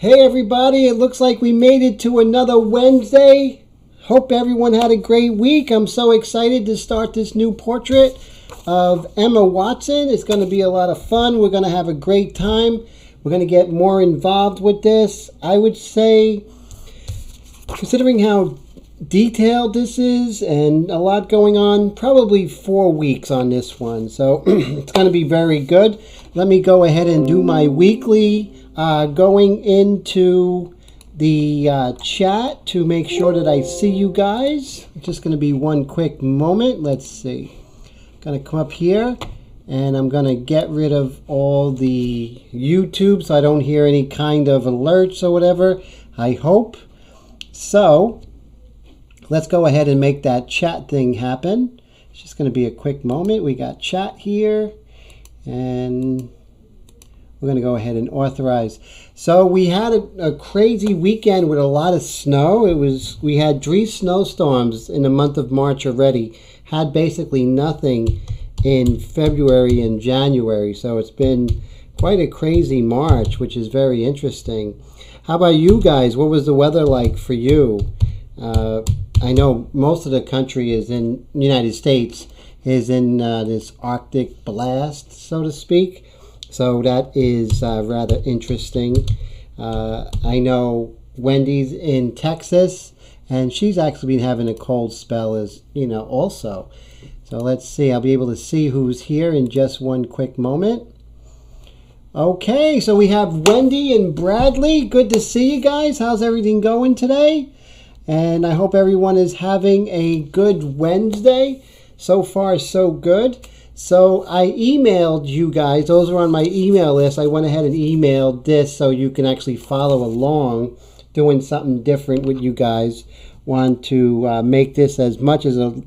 Hey everybody, it looks like we made it to another Wednesday. Hope everyone had a great week. I'm so excited to start this new portrait of Emma Watson. It's going to be a lot of fun. We're going to have a great time. We're going to get more involved with this. I would say, considering how detailed this is and a lot going on, probably 4 weeks on this one. So it's going to be very good. Let me go ahead and do my weekly going into the chat to make sure that I see you guys. It's just going to be one quick moment. Let's see. I'm going to come up here and I'm going to get rid of all the YouTube so I don't hear any kind of alerts or whatever, I hope. So let's go ahead and make that chat thing happen. It's just going to be a quick moment. We got chat here and we're going to go ahead and authorize. So we had a crazy weekend with a lot of snow. We had 3 snowstorms in the month of March already. Had basically nothing in February and January. So it's been quite a crazy March, which is very interesting. How about you guys? What was the weather like for you? I know most of the country is in the United States is in this Arctic blast, so to speak. So that is rather interesting. I know Wendy's in Texas, and she's actually been having a cold spell as you know also. So let's see. I'll be able to see who's here in just one quick moment. Okay, so we have Wendy and Bradley. Good to see you guys. How's everything going today? And I hope everyone is having a good Wednesday. So far, so good. So I emailed you guys. Those are on my email list. I went ahead and emailed this so you can actually follow along doing something different with you guys. Want to make this as much as a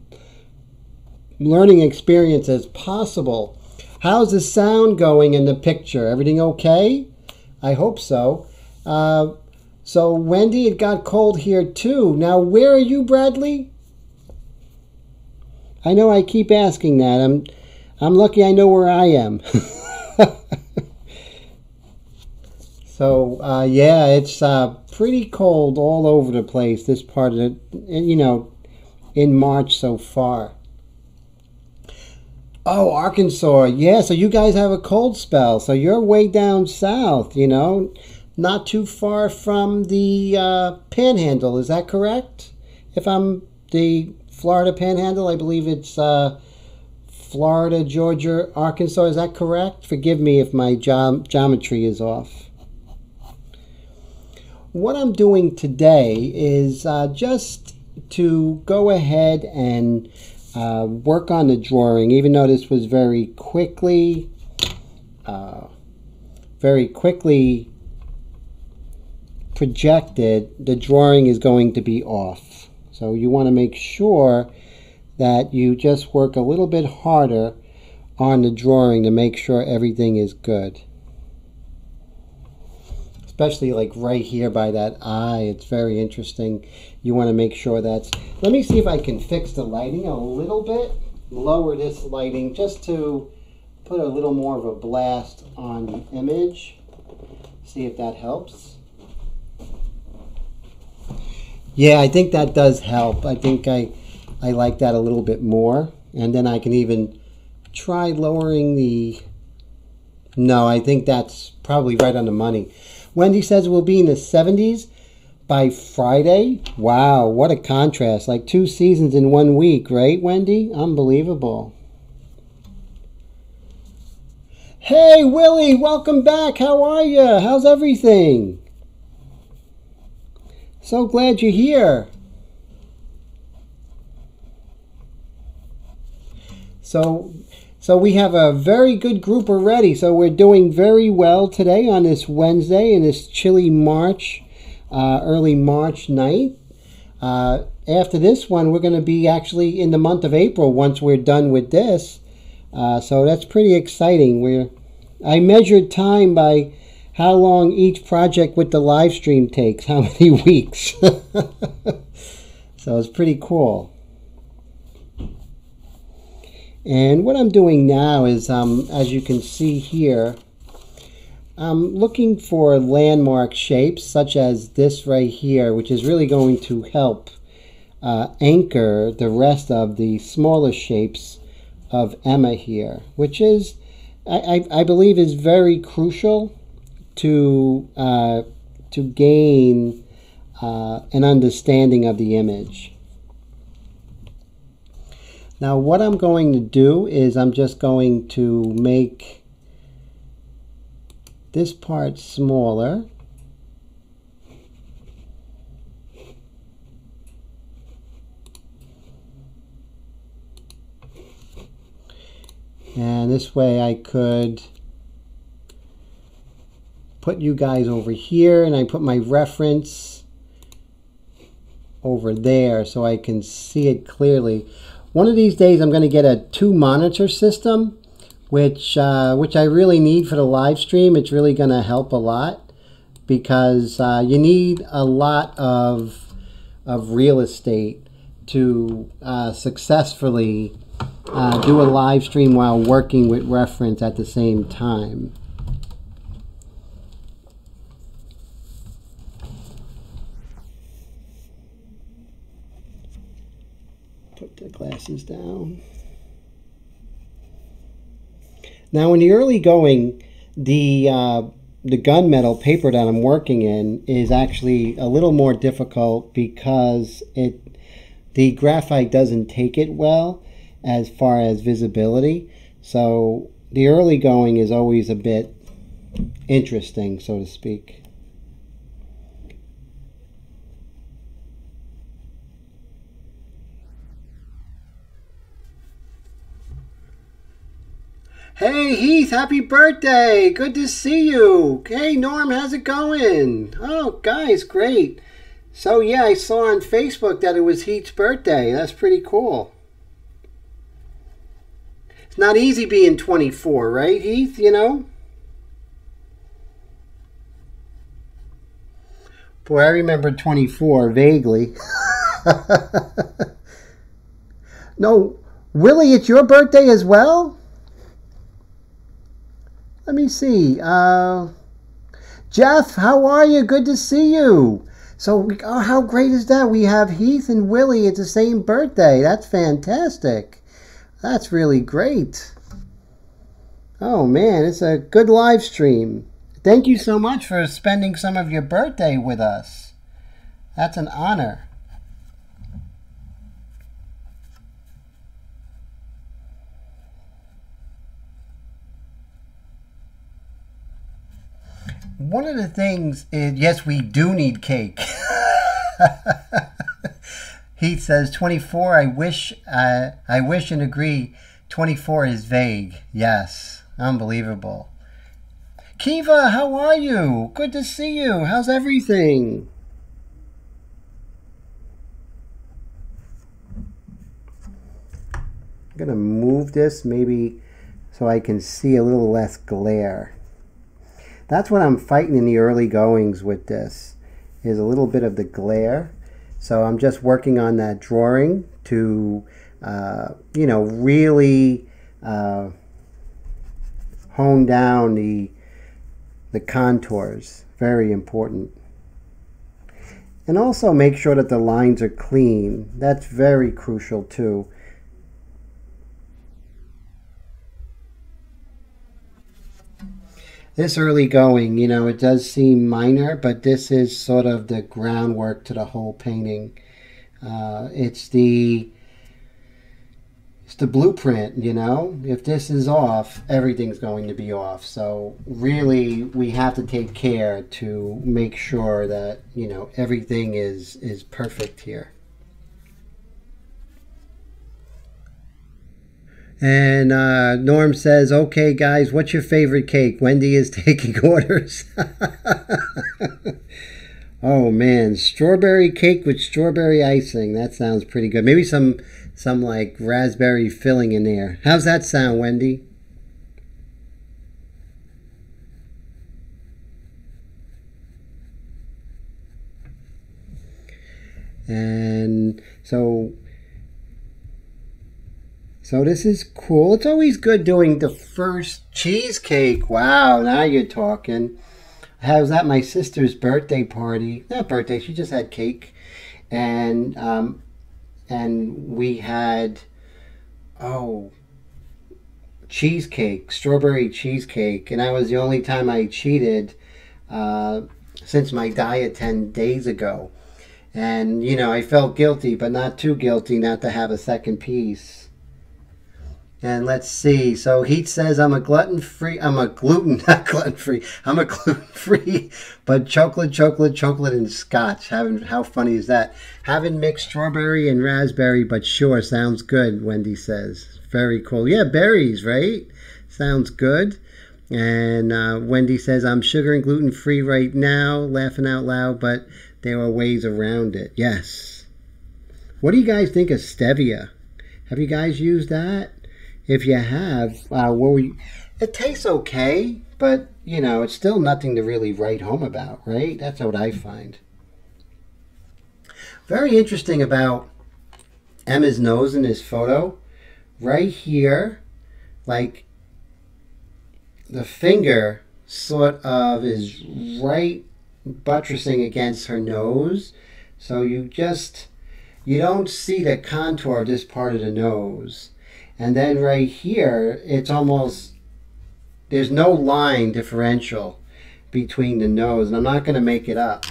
learning experience as possible. How's the sound going in the picture? Everything okay? I hope so. So Wendy, it got cold here too. Now where are you, Bradley? I know I keep asking that. I'm lucky I know where I am. So yeah, it's pretty cold all over the place, this part of it, you know, in March so far. Oh, Arkansas. Yeah, so you guys have a cold spell. So you're way down south, you know, not too far from the Panhandle. Is that correct? If I'm the Florida Panhandle, I believe it's Florida, Georgia, Arkansas. Is that correct? Forgive me if my geometry is off. What I'm doing today is just to go ahead and work on the drawing, even though this was very quickly projected, the drawing is going to be off. So you want to make sure that you just work a little bit harder on the drawing to make sure everything is good. Especially like right here by that eye, it's very interesting. You want to make sure that's... Let me see if I can fix the lighting a little bit. Lower this lighting just to put a little more of a blast on the image. See if that helps. Yeah, I think that does help. I think I like that a little bit more. And then I can even try lowering the... No, I think that's probably right on the money. Wendy says we'll be in the 70s by Friday. Wow, what a contrast. Like 2 seasons in 1 week, right, Wendy? Unbelievable. Hey, Willie, welcome back. How are you? How's everything? So glad you're here. So we have a very good group already. So we're doing very well today on this Wednesday in this chilly March, early March night. After this one, we're going to be actually in the month of April once we're done with this. So that's pretty exciting. I measured time by how long each project with the live stream takes, how many weeks. So it's pretty cool. And what I'm doing now is, as you can see here, I'm looking for landmark shapes such as this right here, which is really going to help anchor the rest of the smaller shapes of Emma here, which is, I believe, is very crucial to gain an understanding of the image. Now what I'm going to do is I'm just going to make this part smaller. And this way I could put you guys over here, and I put my reference over there so I can see it clearly. One of these days I'm going to get a 2-monitor system, which I really need for the live stream. It's really going to help a lot because you need a lot of real estate to successfully do a live stream while working with reference at the same time. Put the glasses down. Now in the early going, the gunmetal paper that I'm working in is actually a little more difficult because the graphite doesn't take it well as far as visibility. So the early going is always a bit interesting, so to speak. Hey Heath, happy birthday! Good to see you. Hey Norm, how's it going? Oh guys, great. So yeah, I saw on Facebook that it was Heath's birthday. That's pretty cool. It's not easy being 24, right Heath, you know? Boy, I remember 24 vaguely. No, Willie, it's your birthday as well? Let me see. Jeff, how are you? Good to see you. So, oh, how great is that? We have Heath and Willie at the same birthday. That's fantastic. That's really great. Oh, man, it's a good live stream. Thank you so much for spending some of your birthday with us. That's an honor. One of the things is, yes, we do need cake. Heath says 24. I wish and agree. 24 is vague. Yes, unbelievable. Kiva, how are you? Good to see you. How's everything? I'm gonna move this maybe so I can see a little less glare. That's what I'm fighting in the early goings with this, is a little bit of the glare. So I'm just working on that drawing to, you know, really hone down the contours. Very important. And also make sure that the lines are clean. That's very crucial too. This early going, you know, it does seem minor, but this is sort of the groundwork to the whole painting. It's the blueprint, you know. If this is off, everything's going to be off. So really, we have to take care to make sure that, you know, everything is perfect here. And Norm says, okay, guys, what's your favorite cake? Wendy is taking orders. Oh, man. Strawberry cake with strawberry icing. That sounds pretty good. Maybe some like raspberry filling in there. How's that sound, Wendy? And so So this is cool. It's always good doing the first cheesecake. Wow, now you're talking. I was at my sister's birthday party. Not birthday, she just had cake. And we had, cheesecake, strawberry cheesecake. And that was the only time I cheated since my diet 10 days ago. And, you know, I felt guilty, but not too guilty not to have a second piece. And let's see. So Heat says I'm a gluten-free. I'm a gluten-free, but chocolate, and scotch. How funny is that? Haven't mixed strawberry and raspberry, but sure, sounds good, Wendy says. Very cool. Yeah, berries, right? Sounds good. And Wendy says, I'm sugar and gluten-free right now, laughing out loud, but there are ways around it. Yes. What do you guys think of stevia? Have you guys used that? If you have, it tastes okay, but, you know, it's still nothing to really write home about, right? That's what I find. Very interesting about Emma's nose in this photo. Right here, like, the finger sort of is right buttressing against her nose. So you don't see the contour of this part of the nose. And then right here, it's almost, there's no line differential between the nose. And I'm not going to make it up.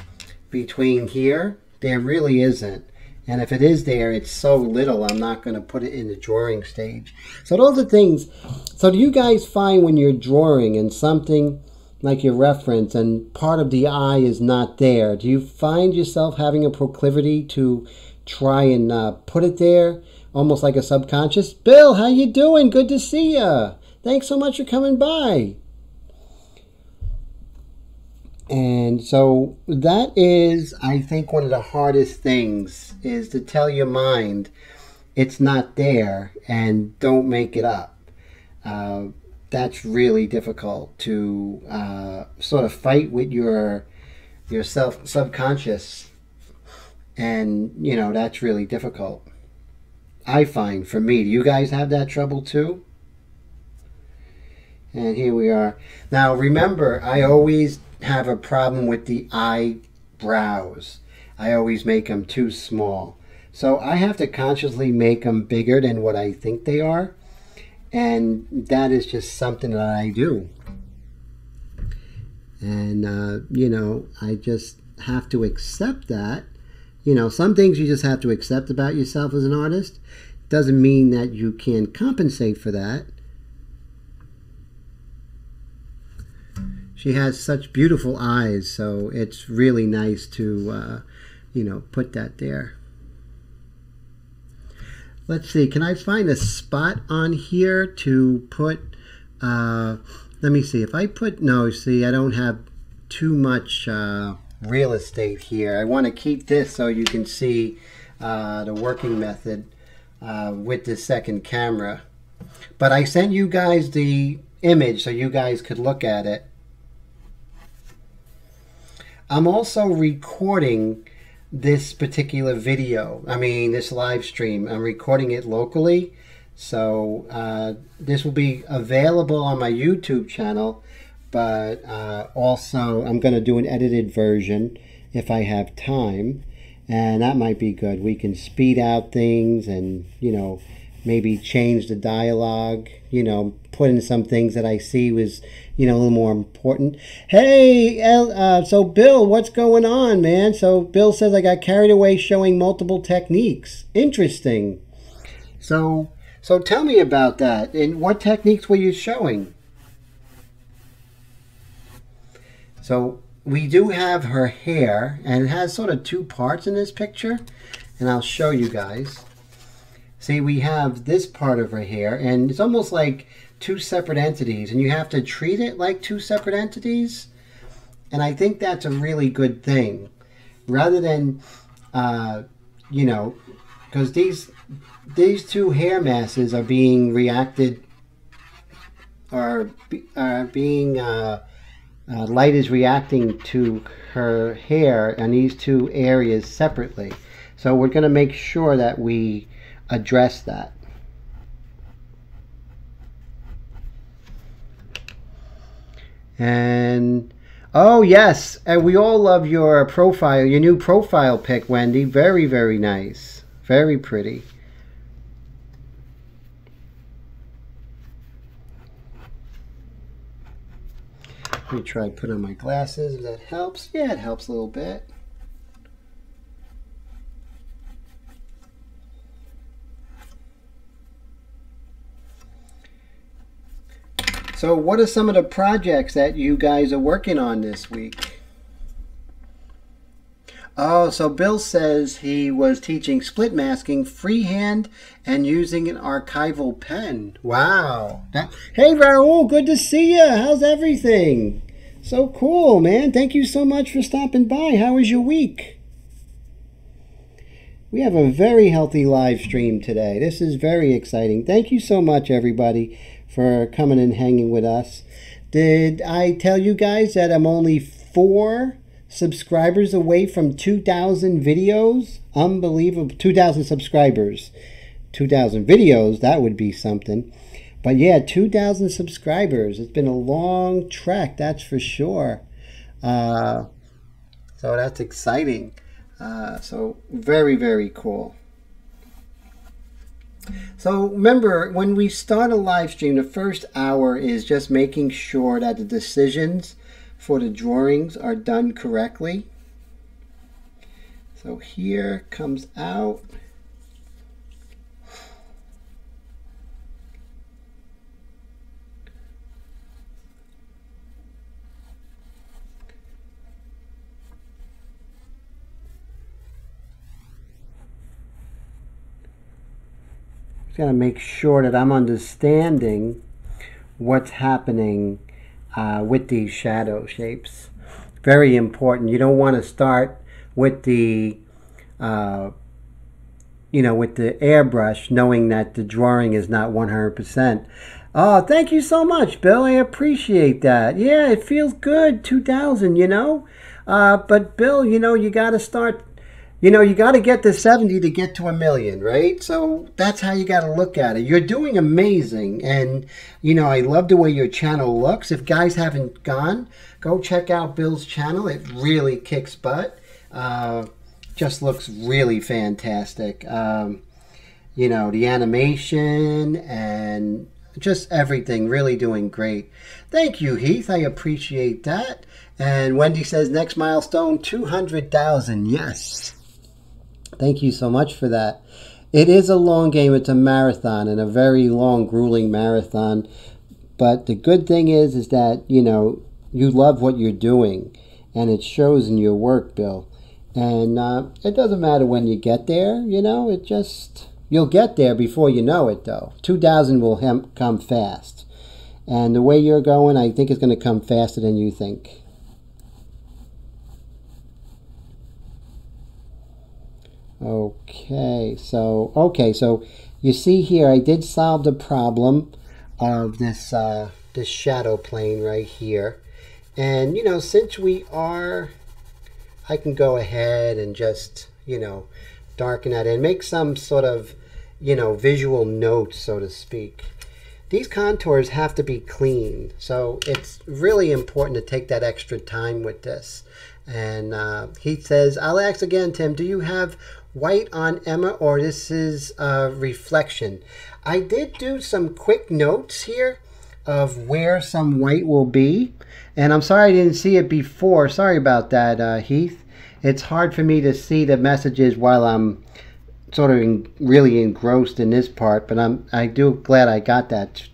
Between here, there really isn't. And if it is there, it's so little, I'm not going to put it in the drawing stage. So those are things. So do you guys find when you're drawing and something like your reference and part of the eye is not there, do you find yourself having a proclivity to try and put it there? Almost like a subconscious. Bill, how you doing? Good to see ya. Thanks so much for coming by. And so that is, I think, one of the hardest things is to tell your mind it's not there and don't make it up. That's really difficult to sort of fight with your subconscious. And, you know, that's really difficult. I find, for me. Do you guys have that trouble too? And here we are. Now remember, I always have a problem with the eyebrows. I always make them too small. So I have to consciously make them bigger than what I think they are. And that is just something that I do. And, you know, I just have to accept that. You know, some things you just have to accept about yourself as an artist. Doesn't mean that you can compensate for that. She has such beautiful eyes, so it's really nice to, you know, put that there. Let's see, can I find a spot on here to put, let me see, if I put, no, see, I don't have too much real estate here. I want to keep this so you can see the working method with the second camera. But I sent you guys the image so you guys could look at it. I'm also recording this particular video. I mean, this live stream. I'm recording it locally. So this will be available on my YouTube channel. But also I'm going to do an edited version if I have time. And that might be good. We can speed out things and, you know, maybe change the dialogue, you know, put in some things that I see was, you know, a little more important. Hey, so Bill, what's going on, man? So Bill says I got carried away showing multiple techniques. Interesting. So tell me about that. And what techniques were you showing? So we do have her hair, and it has sort of two parts in this picture, and I'll show you guys. See, we have this part of her hair, and it's almost like two separate entities, and you have to treat it like two separate entities, and I think that's a really good thing. Rather than, you know, because these two hair masses are being reacted, are being... light is reacting to her hair and these two areas separately. So we're going to make sure that we address that. And oh yes, and we all love your profile, your new profile pic, Wendy. Very, very nice. Very pretty. Let me try to put on my glasses if that helps. Yeah, it helps a little bit. So what are some of the projects that you guys are working on this week? Oh, so Bill says he was teaching split masking freehand and using an archival pen. Wow. Hey, Raul, good to see you. How's everything? So cool, man. Thank you so much for stopping by. How was your week? We have a very healthy live stream today. This is very exciting. Thank you so much, everybody, for coming and hanging with us. Did I tell you guys that I'm only 4 subscribers away from 2,000 videos? Unbelievable. 2,000 subscribers. 2,000 videos, that would be something. But yeah, 2,000 subscribers. It's been a long trek, that's for sure. So that's exciting. So very, very cool. So remember, when we start a live stream, the first hour is just making sure that the decisions for the drawings are done correctly. So here comes out. Got to make sure that I'm understanding what's happening with these shadow shapes. Very important. You don't want to start with the with the airbrush knowing that the drawing is not 100%. Oh, thank you so much, Bill. I appreciate that. Yeah, it feels good. 2,000, but Bill, you got to start. You got to get to 70 to get to 1,000,000, right? So that's how you got to look at it. You're doing amazing. And, I love the way your channel looks. If guys haven't gone, go check out Bill's channel. It really kicks butt. Just looks really fantastic. The animation and just everything, really doing great. Thank you, Heath. I appreciate that. And Wendy says, next milestone, 200,000. Yes. Thank you so much for that. It is a long game. It's a marathon, and a very long, grueling marathon. But the good thing is that, you love what you're doing, and it shows in your work, Bill. And it doesn't matter when you get there, you'll get there before you know it, though. 2,000 will come fast. And the way you're going, I think it's going to come faster than you think. Okay, so you see here, I did solve the problem of this this shadow plane right here. And, since I can go ahead and just, darken that in, make some sort of, visual notes, so to speak. These contours have to be clean, so it's really important to take that extra time with this. And he says, I'll ask again, Tim, do you have white on Emma, or this is reflection? I did do some quick notes here of where some white will be. And I'm sorry I didn't see it before. Sorry about that, Heath. It's hard for me to see the messages while I'm sort of really engrossed in this part, but I do glad I got that.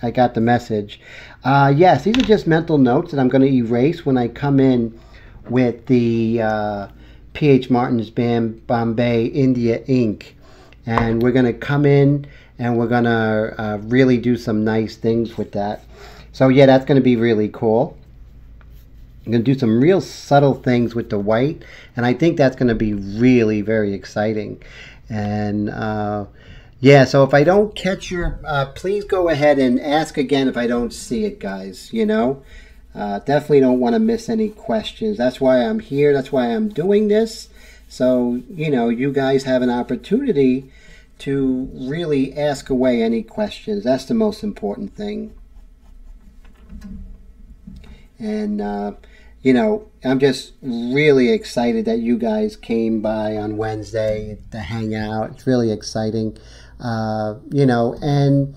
I got the message. Yes, these are just mental notes that I'm going to erase when I come in with the P.H. Martin's Bombay India Ink. And we're going to come in and we're going to really do some nice things with that. So yeah, that's going to be really cool. I'm going to do some real subtle things with the white, and I think that's going to be really very exciting. And yeah, so if I don't catch your, please go ahead and ask again if I don't see it, guys. Definitely don't want to miss any questions. That's why I'm here. That's why I'm doing this. So, you guys have an opportunity to really ask away any questions. That's the most important thing. And, you know, I'm just really excited that you guys came by on Wednesday to hang out. It's really exciting, you know, and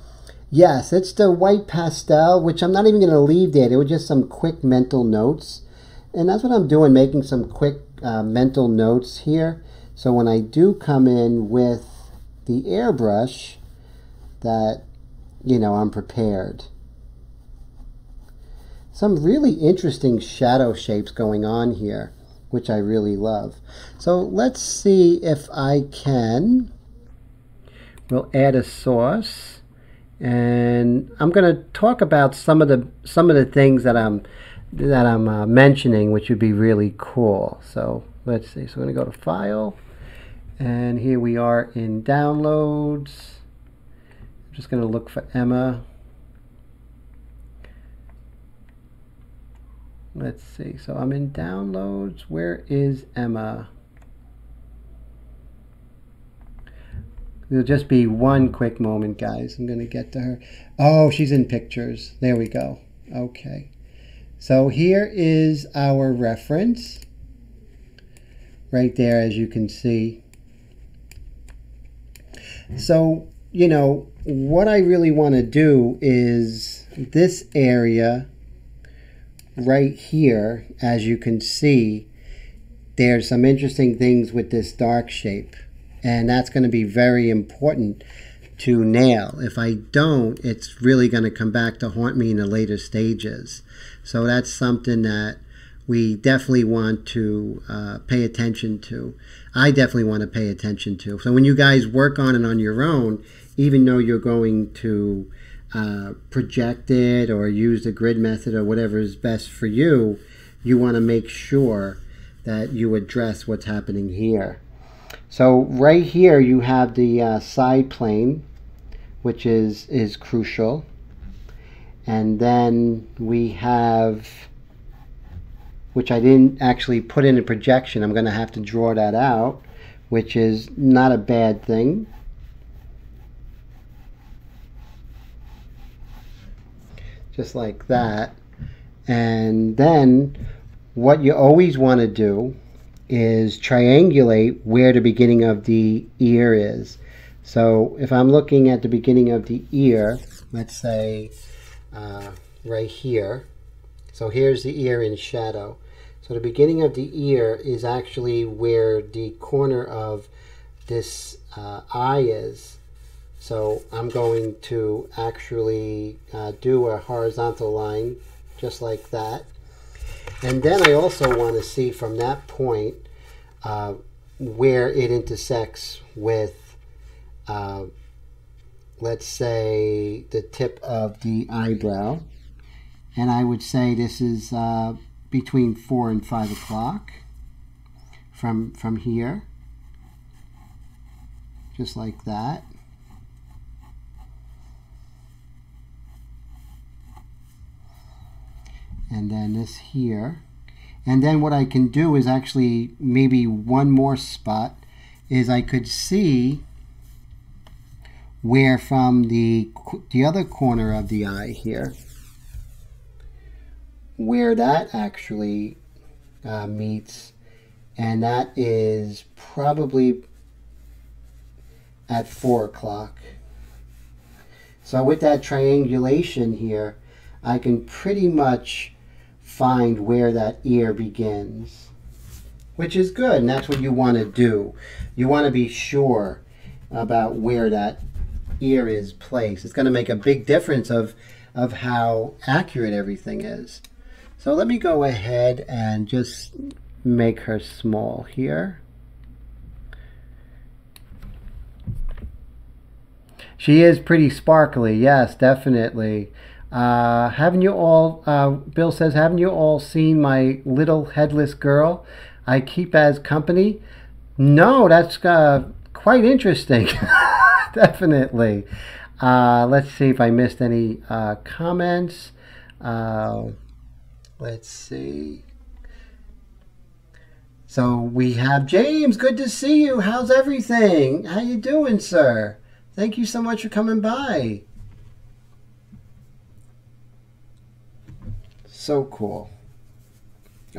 yes, it's the white pastel, which I'm not even going to leave there. They were just some quick mental notes. And that's what I'm doing, making some quick mental notes here. So when I do come in with the airbrush, that, you know, I'm prepared. Some really interesting shadow shapes going on here, which I really love. So let's see if I can. We'll add a source, and I'm going to talk about some of the things that I'm mentioning, which would be really cool. So let's see. So I'm going to go to File, and here we are in Downloads. I'm just going to look for Emma. Let's see, so I'm in Downloads. Where is Emma? There'll just be one quick moment, guys. I'm going to get to her. Oh, she's in Pictures. There we go. Okay. So here is our reference. Right there, as you can see. So, you know, what I really want to do is this area right here, as you can see, there's some interesting things with this dark shape, and that's going to be very important to nail. If I don't, it's really going to come back to haunt me in the later stages. So that's something that we definitely want to pay attention to. I definitely want to pay attention to. So when you guys work on it on your own, even though you're going to project it or use the grid method or whatever is best for you, you want to make sure that you address what's happening here. So right here you have the side plane, which is crucial, and then we have, which I didn't actually put in a projection, I'm going to have to draw that out, which is not a bad thing. Just like that. And then what you always want to do is triangulate where the beginning of the ear is. So if I'm looking at the beginning of the ear, let's say right here. So here's the ear in shadow. So the beginning of the ear is actually where the corner of this eye is. So I'm going to actually do a horizontal line just like that. And then I also want to see from that point where it intersects with, let's say, the tip of the eyebrow. And I would say this is between 4 and 5 o'clock from here. Just like that. And then this here. And then what I can do is actually maybe one more spot is I could see where from the other corner of the eye here, where that actually meets, and that is probably at 4 o'clock. So with that triangulation here, I can pretty much find where that ear begins, which is good, and that's what you want to do. You want to be sure about where that ear is placed. It's going to make a big difference of how accurate everything is. So let me go ahead and just make her small here. She is pretty sparkly, yes, definitely. Haven't you all, Bill says, haven't you all seen my little headless girl I keep as company? No, that's quite interesting. Definitely. Let's see if I missed any comments. Let's see. So we have James. Good to see you. How's everything? How you doing, sir? Thank you so much for coming by. So cool.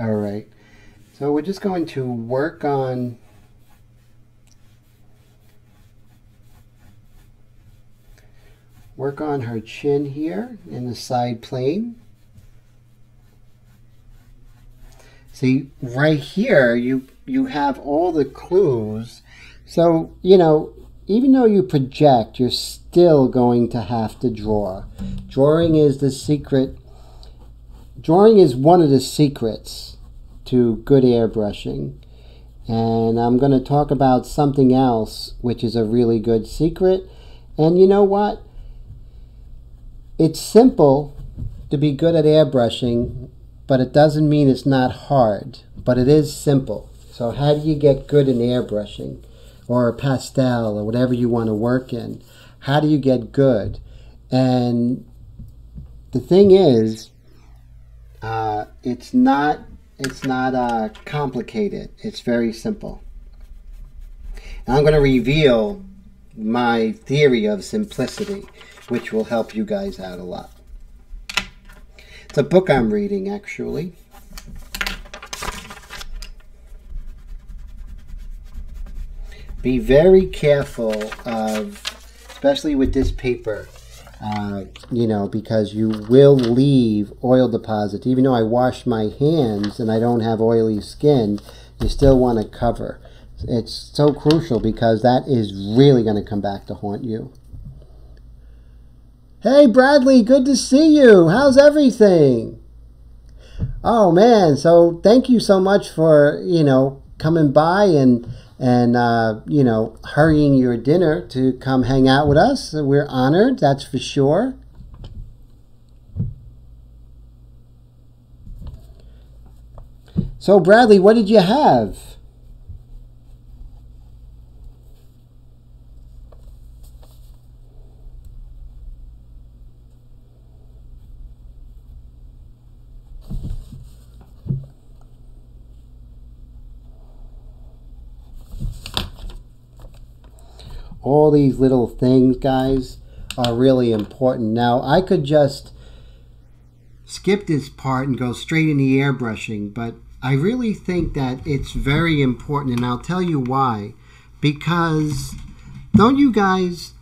All right. So we're just going to work on her chin here in the side plane. See, right here, you have all the clues. So, you know, even though you project, you're still going to have to draw. Drawing is the secret. Drawing is one of the secrets to good airbrushing. And I'm going to talk about something else, which is a really good secret. And you know what? It's simple to be good at airbrushing, but it doesn't mean it's not hard. But it is simple. So how do you get good in airbrushing? Or pastel, or whatever you want to work in? How do you get good? And the thing is, it's not complicated. It's very simple. And I'm going to reveal my theory of simplicity, which will help you guys out a lot. It's a book I'm reading, actually. Be very careful of, especially with this paper, you know, because you will leave oil deposits. Even though I wash my hands and I don't have oily skin, you still want to cover. It's so crucial because that is really going to come back to haunt you. Hey Bradley, good to see you. How's everything? Oh man, so thank you so much for, you know, coming by and you know, hurrying your dinner to come hang out with us. We're honored, that's for sure. So Bradley, what did you have? All these little things, guys, are really important. Now, I could just skip this part and go straight into airbrushing, but I really think that it's very important, and I'll tell you why. Because don't you guys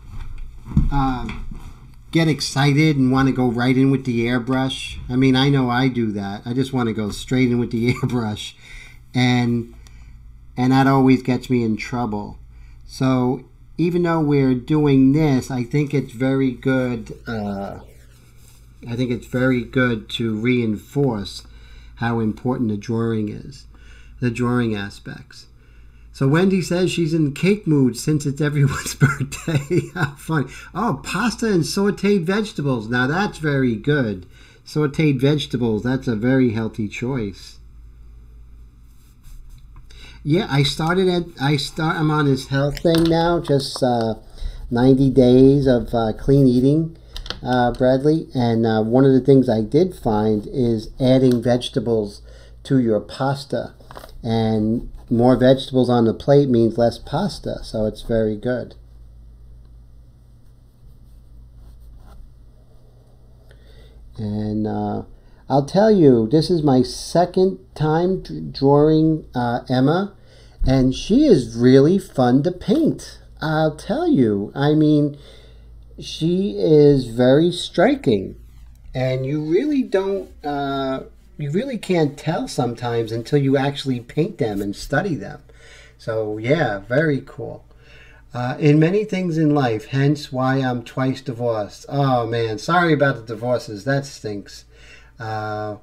get excited and want to go right in with the airbrush? I mean, I know I do that. I just want to go straight in with the airbrush, and that always gets me in trouble. So even though we're doing this, I think it's very good. I think it's very good to reinforce how important the drawing is, the drawing aspects. So Wendy says she's in cake mood since it's everyone's birthday. How funny! Oh, pasta and sautéed vegetables. Now that's very good. Sautéed vegetables. That's a very healthy choice. Yeah, I'm on this health thing now, just 90 days of clean eating, Bradley. And one of the things I did find is adding vegetables to your pasta. And more vegetables on the plate means less pasta, so it's very good. And I'll tell you, this is my second time drawing Emma, and she is really fun to paint. I'll tell you, I mean, she is very striking, and you really can't tell sometimes until you actually paint them and study them. So yeah, very cool. In many things in life, hence why I'm twice divorced. Oh man, sorry about the divorces, that stinks. I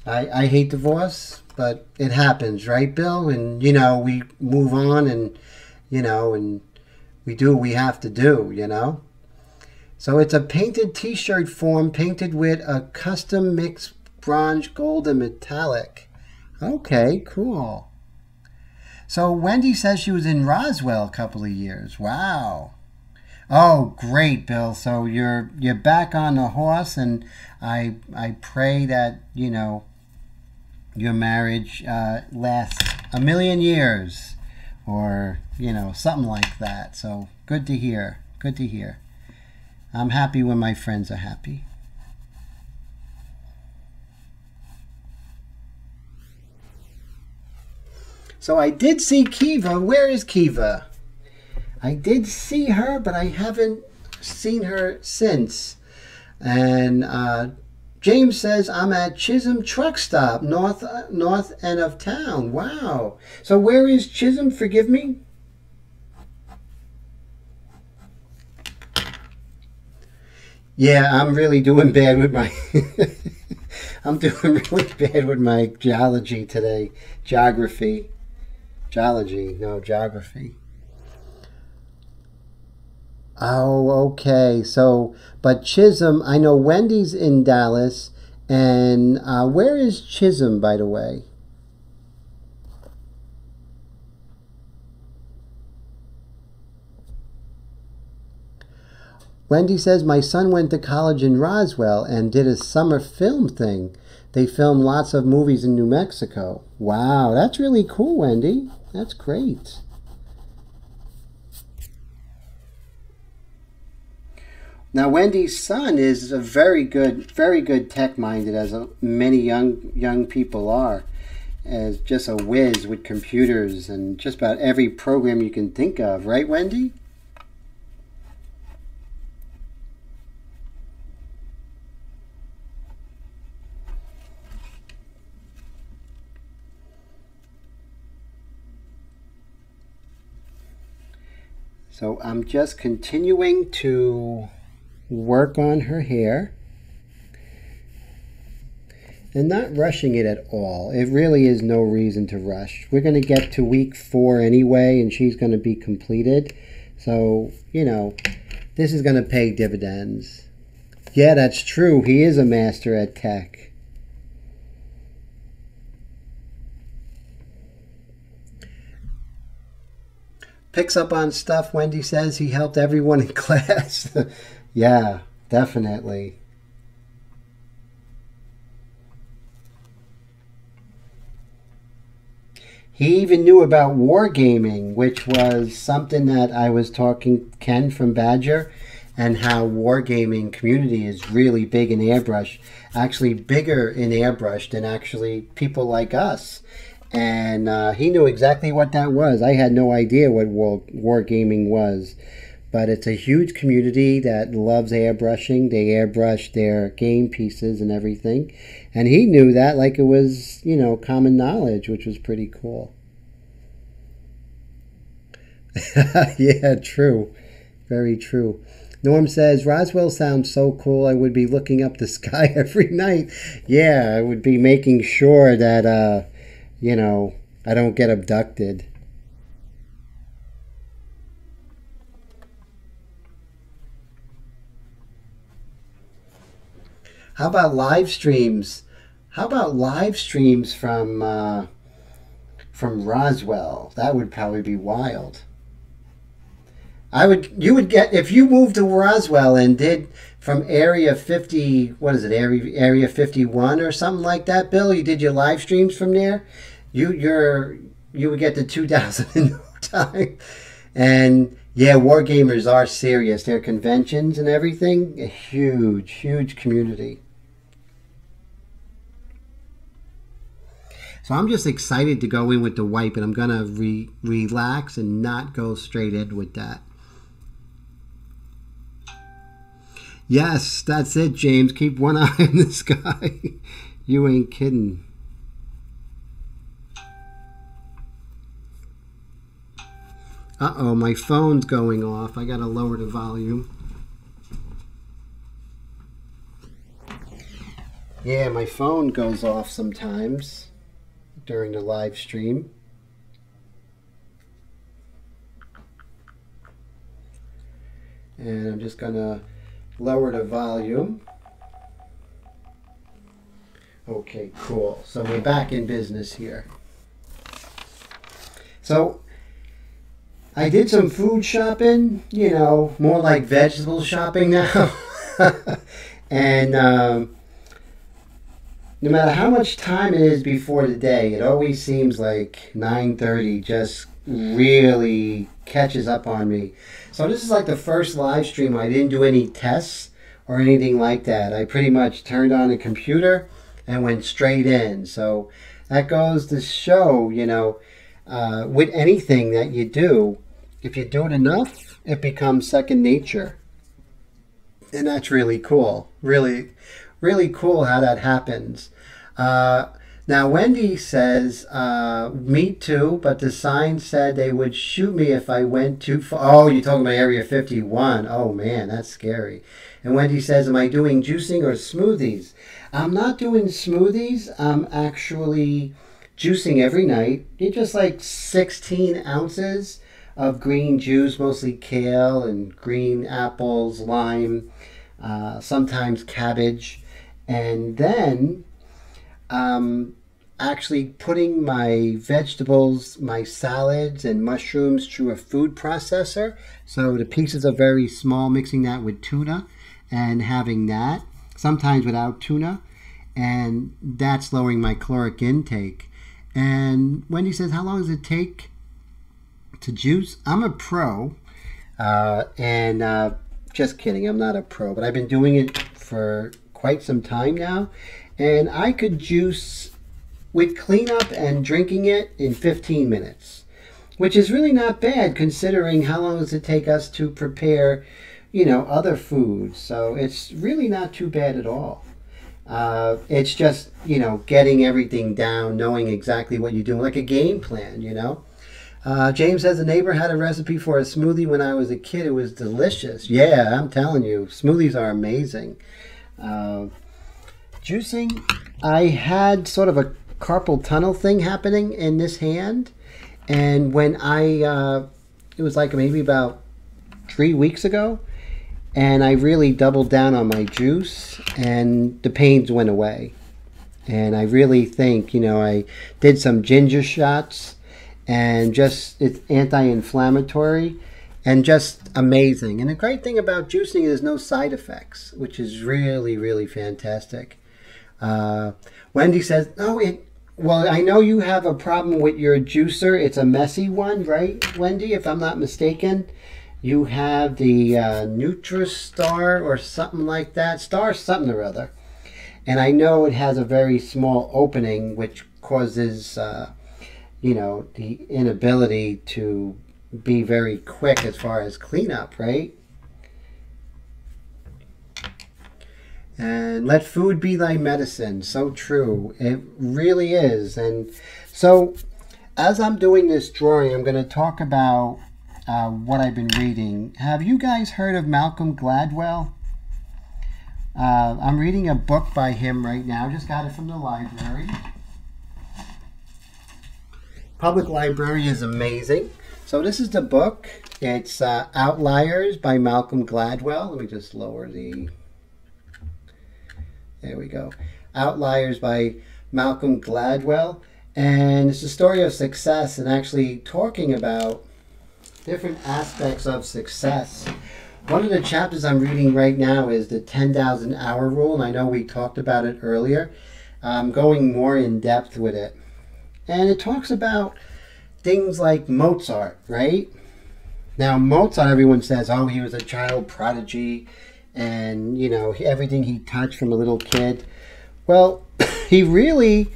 hate divorce, but it happens, right, Bill? And, you know, we move on and, you know, and we do what we have to do, you know? So it's a painted t-shirt form painted with a custom mixed bronze, gold, and metallic. Okay, cool. So Wendy says she was in Roswell a couple of years. Wow. Oh, great, Bill. So you're back on the horse, and I pray that, you know, your marriage lasts a million years, or, you know, something like that. So good to hear. Good to hear. I'm happy when my friends are happy. So I did see Kiva. Where is Kiva? I did see her, but I haven't seen her since. And James says, I'm at Chisholm Truck Stop, north end of town. Wow. So where is Chisholm? Forgive me. Yeah, I'm really doing bad with my... I'm doing really bad with my geology today. Geography. Geology. No, geography. Oh, okay. So, but Chisholm, I know Wendy's in Dallas. And where is Chisholm, by the way? Wendy says, my son went to college in Roswell and did a summer film thing. They filmed lots of movies in New Mexico. Wow, that's really cool, Wendy. That's great. Now, Wendy's son is a very good tech-minded, as many young people are, as just a whiz with computers and just about every program you can think of. Right, Wendy? So I'm just continuing to work on her hair and not rushing it at all. It really is no reason to rush. We're going to get to week 4 anyway, and she's going to be completed. So, you know, this is going to pay dividends. Yeah, that's true. He is a master at tech. Picks up on stuff, Wendy says. He helped everyone in class. Yeah, definitely. He even knew about wargaming, which was something that I was talking Ken from Badger, and how wargaming community is really big in Airbrush. Actually bigger in Airbrush than actually people like us. And he knew exactly what that was. I had no idea what wargaming was. But it's a huge community that loves airbrushing. They airbrush their game pieces and everything. And he knew that like it was, you know, common knowledge, which was pretty cool. Yeah, true. Very true. Norm says, Roswell sounds so cool. I would be looking up the sky every night. Yeah, I would be making sure that, you know, I don't get abducted. How about live streams? How about live streams from Roswell? That would probably be wild. You would get, if you moved to Roswell and did from Area 50, what is it, Area 51 or something like that, Bill? You did your live streams from there. You would get to 2,000 in no time. And yeah, wargamers are serious. Their conventions and everything, a huge community. So I'm just excited to go in with the wipe, and I'm going to relax and not go straight in with that. Yes, that's it, James. Keep one eye on the sky. You ain't kidding. Uh-oh, my phone's going off. I got to lower the volume. Yeah, my phone goes off sometimes during the live stream. And I'm just going to lower the volume. Okay, cool. So we're back in business here. So I did some food shopping, you know, more like vegetable shopping now. And no matter how much time it is before the day, it always seems like 9:30 just really catches up on me. So this is like the first live stream. I didn't do any tests or anything like that. I pretty much turned on a computer and went straight in. So that goes to show, you know, with anything that you do, if you do it enough, it becomes second nature. And that's really cool. Really, really cool how that happens. Now, Wendy says, me too, but the sign said they would shoot me if I went too far. Oh, you're talking about Area 51. Oh, man, that's scary. And Wendy says, am I doing juicing or smoothies? I'm not doing smoothies. I'm actually juicing every night. It's just like 16 ounces of green juice, mostly kale and green apples, lime, sometimes cabbage. And then actually putting my vegetables, my salads and mushrooms through a food processor. So the pieces are very small, mixing that with tuna and having that, sometimes without tuna. And that's lowering my caloric intake. And Wendy says, how long does it take to juice? I'm a pro. Just kidding, I'm not a pro, but I've been doing it for quite some time now. And I could juice with cleanup and drinking it in 15 minutes, which is really not bad considering how long does it take us to prepare, you know, other foods. So it's really not too bad at all. It's just, you know, getting everything down, knowing exactly what you're doing, like a game plan, you know. James says, a neighbor had a recipe for a smoothie when I was a kid. It was delicious. Yeah, I'm telling you, smoothies are amazing. Juicing, I had sort of a carpal tunnel thing happening in this hand, and when it was like maybe about 3 weeks ago, and I really doubled down on my juice and the pains went away. And I really think, you know, I did some ginger shots and just, it's anti-inflammatory and just amazing. And the great thing about juicing is there's no side effects, which is really, really fantastic. Wendy says, well, I know you have a problem with your juicer. It's a messy one, right, Wendy? If I'm not mistaken, you have the NutriStar or something like that. Star something or other. And I know it has a very small opening, which causes, you know, the inability to be very quick as far as cleanup, right? And let food be thy medicine. So true. It really is. And so as I'm doing this drawing, I'm going to talk about what I've been reading. Have you guys heard of Malcolm Gladwell? I'm reading a book by him right now. Just got it from the library. Public library is amazing. So this is the book. It's Outliers by Malcolm Gladwell. Let me just lower the... There we go. Outliers by Malcolm Gladwell. And it's a story of success and actually talking about different aspects of success. One of the chapters I'm reading right now is the 10,000 hour rule. And I know we talked about it earlier. I'm going more in depth with it. And it talks about things like Mozart, right? Now, Mozart, everyone says, oh, he was a child prodigy. And, you know, everything he touched from a little kid. Well, he really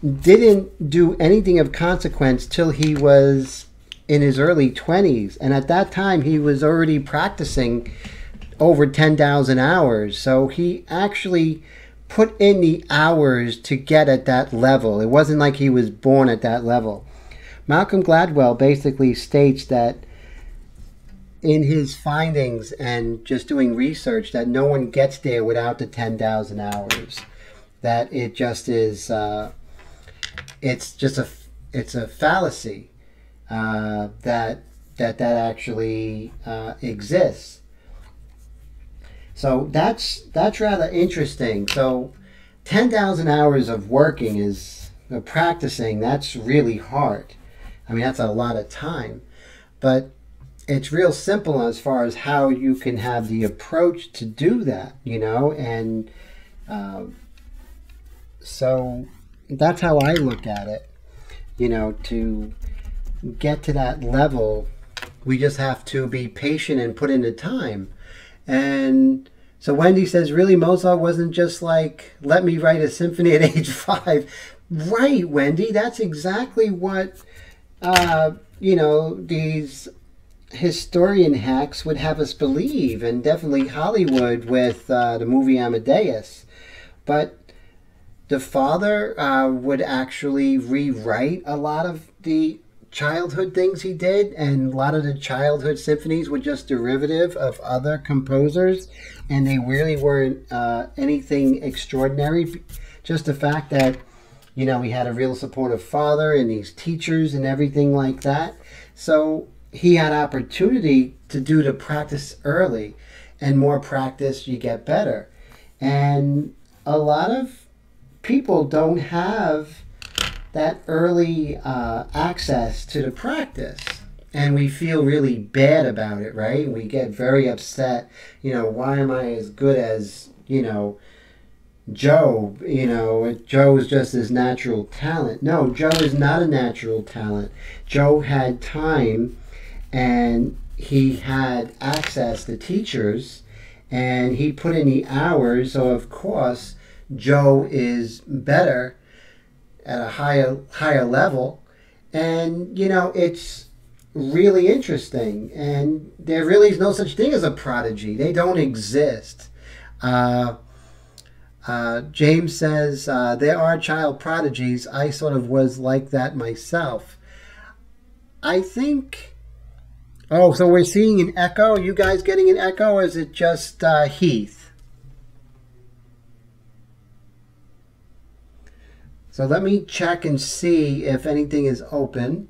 didn't do anything of consequence till he was in his early 20s. And at that time, he was already practicing over 10,000 hours. So he actually put in the hours to get at that level. It wasn't like he was born at that level. Malcolm Gladwell basically states that in his findings and just doing research that no one gets there without the 10,000 hours. That it just is, it's a fallacy that actually exists. So that's rather interesting. So 10,000 hours of working is practicing. That's really hard. I mean, that's a lot of time, but it's real simple as far as how you can have the approach to do that, you know, and so that's how I look at it. You know, to get to that level, we just have to be patient and put in the time. And so Wendy says, really, Mozart wasn't just like, let me write a symphony at age 5. Right, Wendy, that's exactly what you know, these historian hacks would have us believe, and definitely Hollywood with the movie Amadeus. But the father would actually rewrite a lot of the childhood things he did, and a lot of the childhood symphonies were just derivative of other composers, and they really weren't anything extraordinary. Just the fact that, you know, he had a real supportive father and these teachers and everything like that. So he had opportunity to do the practice early, and more practice you get better. And a lot of people don't have that early access to the practice, and we feel really bad about it, right? We get very upset, you know, why am I as good as, you know, Joe? You know, Joe is just his natural talent. No, Joe is not a natural talent. Joe had time, and he had access to teachers, and he put in the hours, so of course Joe is better at a higher level. And you know, it's really interesting, and there really is no such thing as a prodigy. They don't exist. James says there are child prodigies. I sort of was like that myself. I think. Oh, so we're seeing an echo. You guys getting an echo, or is it just Heath? So let me check and see if anything is open.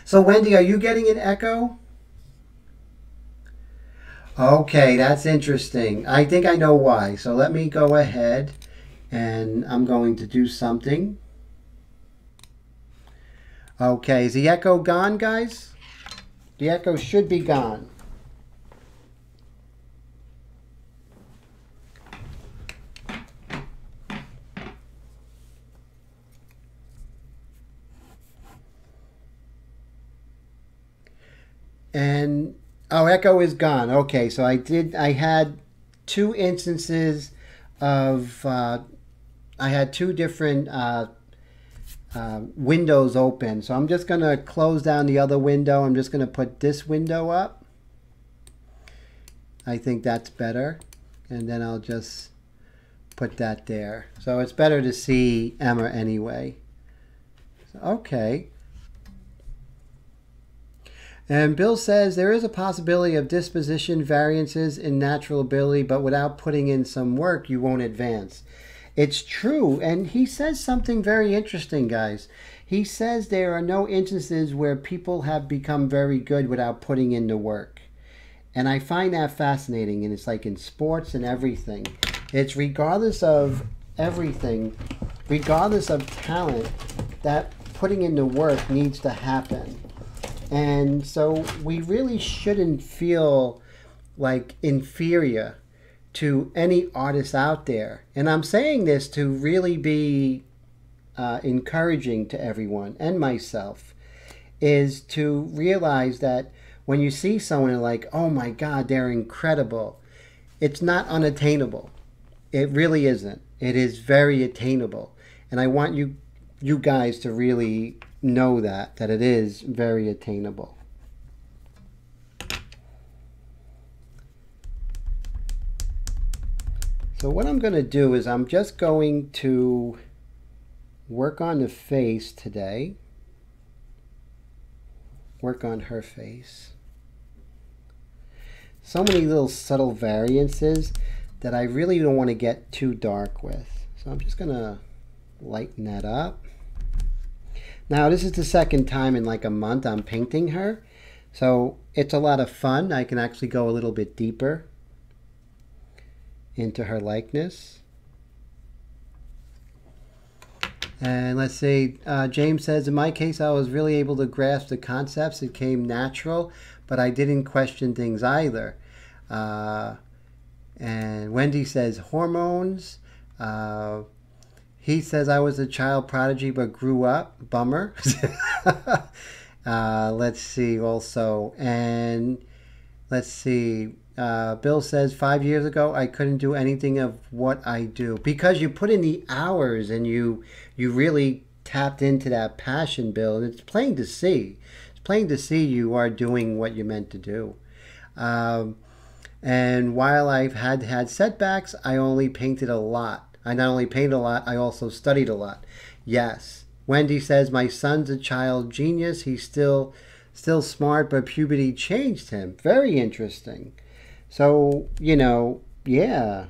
So Wendy, are you getting an echo? Okay, that's interesting. I think I know why. So let me go ahead, and I'm going to do something. Okay, is the echo gone, guys? The echo should be gone. And oh, echo is gone. Okay, so I had two instances of I had two different windows open. So I'm just going to close down the other window. I'm just going to put this window up. I think that's better. And then I'll just put that there. So it's better to see Emma anyway. So, okay. And Bill says there is a possibility of disposition variances in natural ability, but without putting in some work, you won't advance. It's true, and he says something very interesting, guys. He says there are no instances where people have become very good without putting in the work. And I find that fascinating, and it's like in sports and everything. It's regardless of everything, regardless of talent, that putting in the work needs to happen. And so we really shouldn't feel like inferior to any artist out there. And I'm saying this to really be encouraging to everyone and myself, is to realize that when you see someone like, oh my God, they're incredible, it's not unattainable. It really isn't. It is very attainable. And I want you guys to really know that it is very attainable. So what I'm going to do is I'm just going to work on the face today. Work on her face. So many little subtle variances that I really don't want to get too dark with. So I'm just going to lighten that up. Now this is the second time in like a month I'm painting her. So it's a lot of fun. I can actually go a little bit deeper into her likeness. And let's see, James says, in my case, I was really able to grasp the concepts. It came natural, but I didn't question things either. And Wendy says, hormones. He says, I was a child prodigy, but grew up. Bummer. Let's see also. And let's see. Bill says, 5 years ago, I couldn't do anything of what I do. Because you put in the hours and you really tapped into that passion, Bill, and it's plain to see. It's plain to see you are doing what you're meant to do. And while I've had setbacks, I only painted a lot. I not only painted a lot, I also studied a lot. Yes. Wendy says, my son's a child genius. He's still smart, but puberty changed him. Very interesting. So, yeah,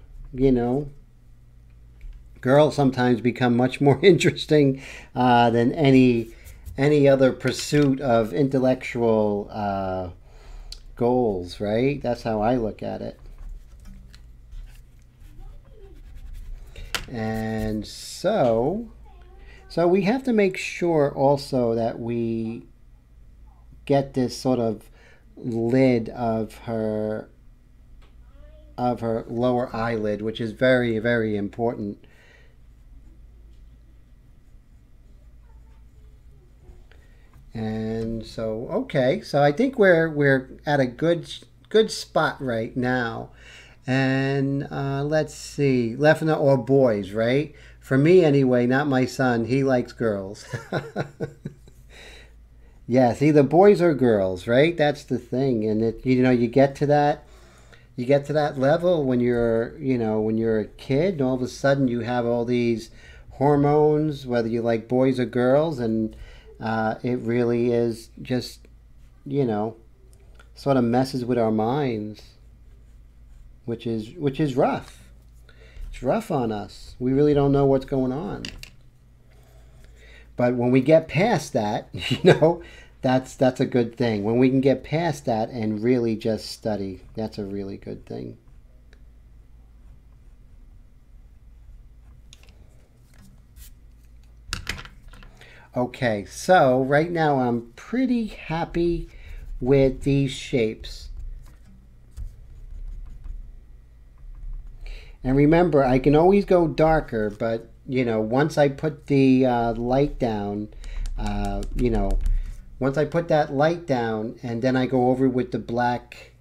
girls sometimes become much more interesting than any other pursuit of intellectual goals, right? That's how I look at it. And so we have to make sure also that we get this sort of lid of her lower eyelid, which is very, very important. And so, okay, so I think we're at a good spot right now. And let's see, Lefna or boys, right? For me anyway, not my son. He likes girls. Yes, either boys or girls, right? That's the thing. And you get to that level when you're a kid, and all of a sudden you have all these hormones, whether you like boys or girls, and it really is just, sort of messes with our minds, which is rough. It's rough on us. We really don't know what's going on. But when we get past that, that's a good thing. When we can get past that and really just study, that's a really good thing. Okay, so right now I'm pretty happy with these shapes. And remember, I can always go darker, but once I put the light down, once I put that light down and then I go over with the black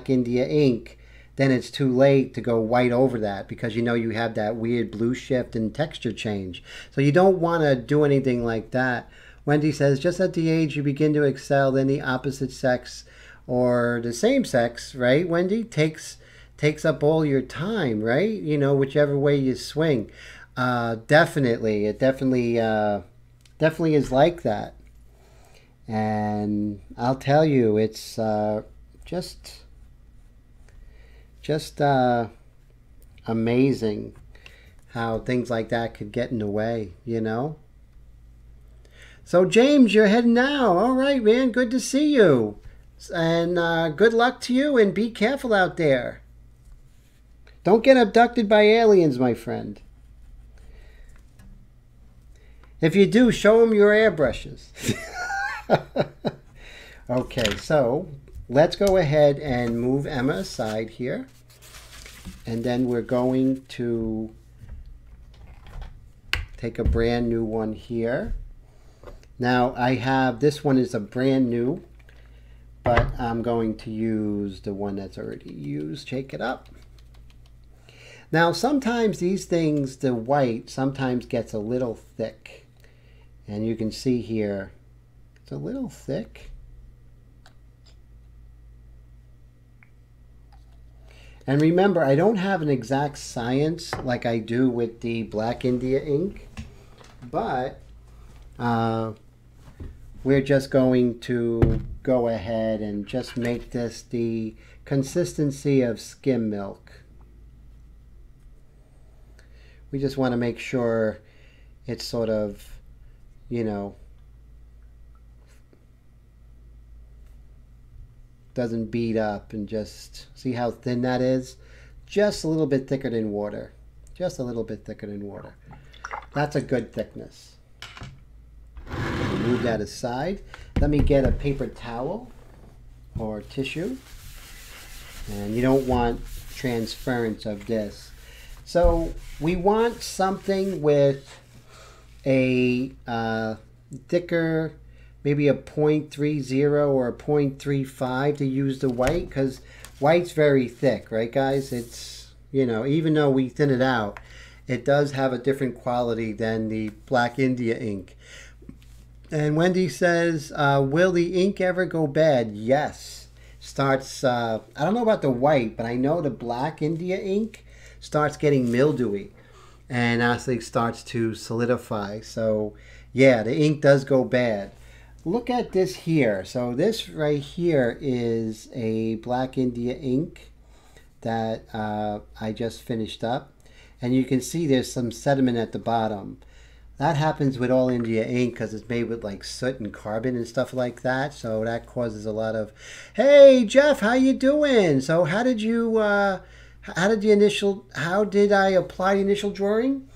India ink, then it's too late to go white over that, because you have that weird blue shift and texture change. So you don't want to do anything like that. Wendy says, just at the age you begin to excel, then the opposite sex or the same sex, right, Wendy, takes up all your time, right? Whichever way you swing. Definitely. It definitely is like that. And I'll tell you, it's just amazing how things like that could get in the way, So James, you're heading now. All right, man. Good to see you. And good luck to you, and be careful out there. Don't get abducted by aliens, my friend. If you do, show them your airbrushes. Okay, so let's go ahead and move Emma aside here. And then we're going to take a brand new one here. Now I have, this one is a brand new, but I'm going to use the one that's already used. Shake it up. Now sometimes these things, the white sometimes gets a little thick. And you can see here, it's a little thick. And remember, I don't have an exact science like I do with the Black India ink, but we're just going to go ahead and just make this the consistency of skim milk. We just want to make sure it's sort of, doesn't beat up, and just see how thin that is. Just a little bit thicker than water. Just a little bit thicker than water. That's a good thickness. Move that aside. Let me get a paper towel or tissue. And you don't want transference of this. So we want something with a thicker, maybe a 0.30 or a 0.35 to use the white, because white's very thick, right guys? It's, even though we thin it out, it does have a different quality than the Black India ink. And Wendy says, will the ink ever go bad? Yes. Starts, I don't know about the white, but I know the Black India ink starts getting mildewy and actually starts to solidify. So yeah, the ink does go bad. Look at this here. So this right here is a Black India ink that I just finished up. And you can see there's some sediment at the bottom. That happens with all India ink because it's made with like soot and carbon and stuff like that. So that causes a lot of, hey Jeff, how you doing? So how did I apply the initial drawing?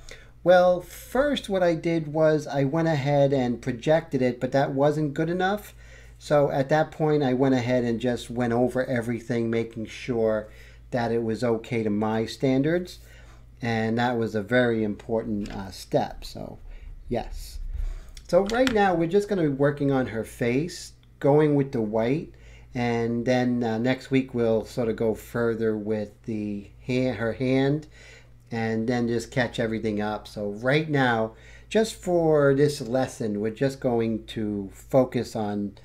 Well, first what I did was I went ahead and projected it, but that wasn't good enough. So at that point I went ahead and just went over everything, making sure that it was okay to my standards. And that was a very important step. So yes. So right now we're just going to be working on her face, going with the white, and then next week we'll sort of go further with her hand, and then just catch everything up. So right now, just for this lesson, we're just going to focus on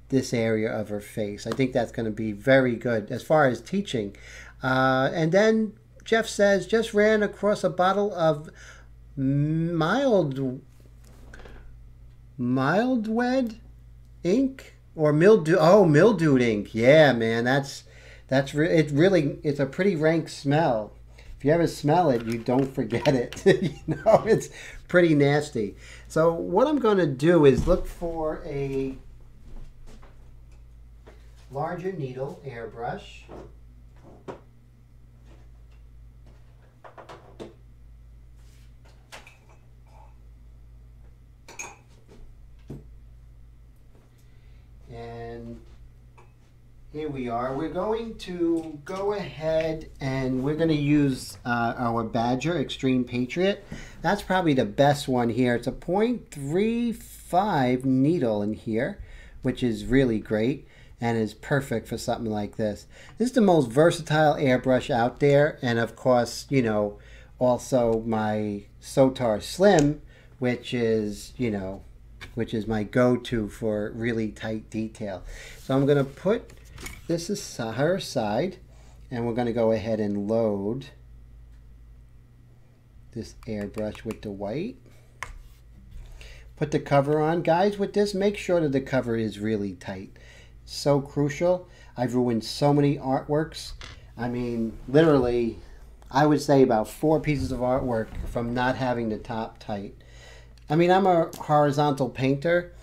this area of her face. I think that's going to be very good as far as teaching. And then Jeff says, just ran across a bottle of mildewed ink or mildewed ink. Yeah, man, it's a pretty rank smell. If you ever smell it, you don't forget it. It's pretty nasty. So what I'm going to do is look for a larger needle, airbrush. And here we are. We're going to go ahead and we're going to use our Badger Xtreme Patriot. That's probably the best one here. It's a 0.35 needle in here, which is really great and is perfect for something like this. This is the most versatile airbrush out there, and of course, also my Sotar Slim, which is my go-to for really tight detail. So I'm going to put this her aside, and we're going to go ahead and load this airbrush with the white. Put the cover on. Guys, with this, make sure that the cover is really tight. So crucial. I've ruined so many artworks. I mean, literally, I would say about 4 pieces of artwork from not having the top tight. I mean, I'm a horizontal painter.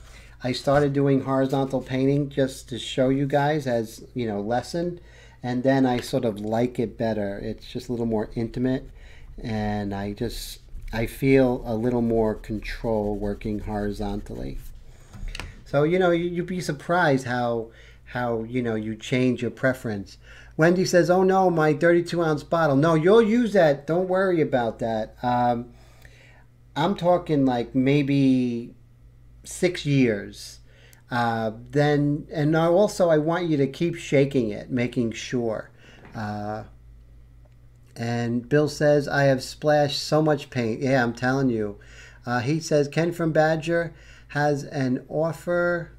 I started doing horizontal painting just to show you guys as, lesson. And then I sort of like it better. It's just a little more intimate. And I feel a little more control working horizontally. So, you'd be surprised how you change your preference. Wendy says, oh no, my 32-ounce bottle. No, you'll use that. Don't worry about that. I'm talking like maybe 6 years. And also I want you to keep shaking it, making sure. And Bill says, I have splashed so much paint. Yeah, I'm telling you. He says, Ken from Badger has an offer.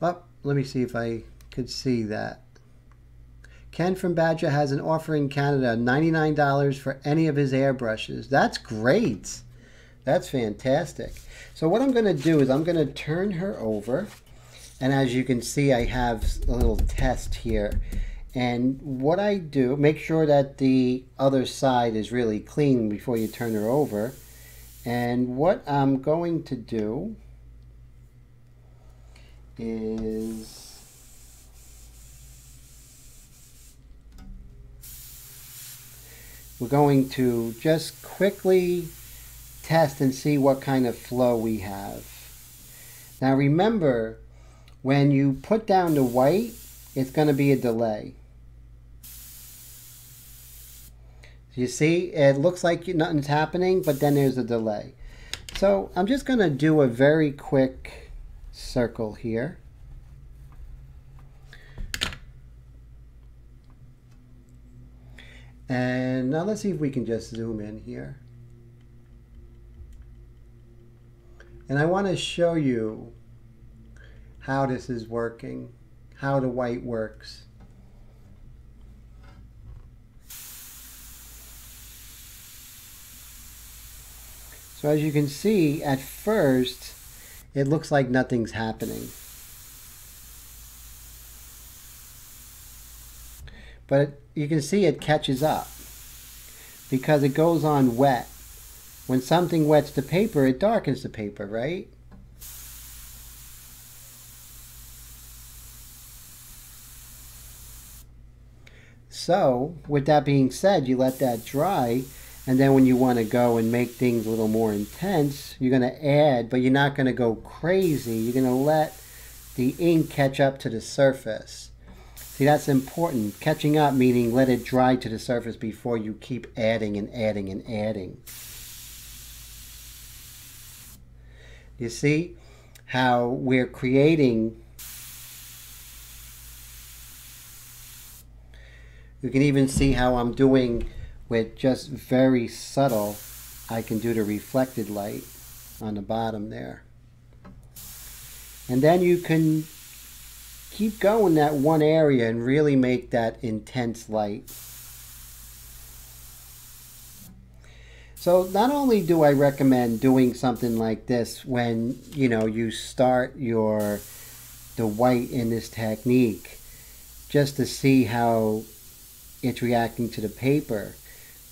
Oh, let me see if I could see that. Ken from Badger has an offer in Canada, $99 for any of his airbrushes. That's great. That's fantastic. So what I'm going to do is I'm going to turn her over. And as you can see, I have a little test here. And what I do, make sure that the other side is really clean before you turn her over. And what I'm going to do is we're going to just quickly test and see what kind of flow we have. Now remember, when you put down the white, it's going to be a delay. You see, it looks like nothing's happening, but then there's a delay. So I'm just going to do a very quick circle here. And now let's see if we can just zoom in here. And I want to show you how this is working, how the white works. So as you can see, at first, it looks like nothing's happening. But you can see it catches up because it goes on wet. When something wets the paper, it darkens the paper, right? So, with that being said, you let that dry, and then when you want to go and make things a little more intense, you're going to add, but you're not going to go crazy. You're going to let the ink catch up to the surface. See, that's important. Catching up meaning let it dry to the surface before you keep adding and adding and adding. You see how we're creating. You can even see how I'm doing with just very subtle. I can do the reflected light on the bottom there. And then you can keep going that one area and really make that intense light. So not only do I recommend doing something like this when you start the white in this technique, just to see how it's reacting to the paper,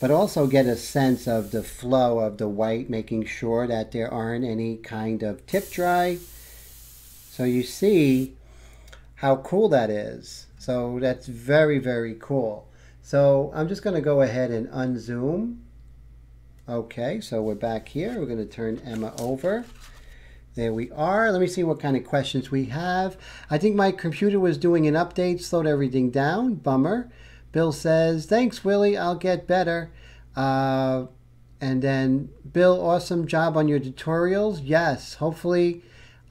but also get a sense of the flow of the white, making sure that there aren't any kind of tip dry. So you see how cool that is. So that's very, very cool. So I'm just going to go ahead and unzoom. Okay, so we're back here. We're going to turn Emma over. There we are. Let me see what kind of questions we have. I think my computer was doing an update, slowed everything down. Bummer. Bill says, thanks, Willie. I'll get better. And then, Bill, awesome job on your tutorials. Yes, hopefully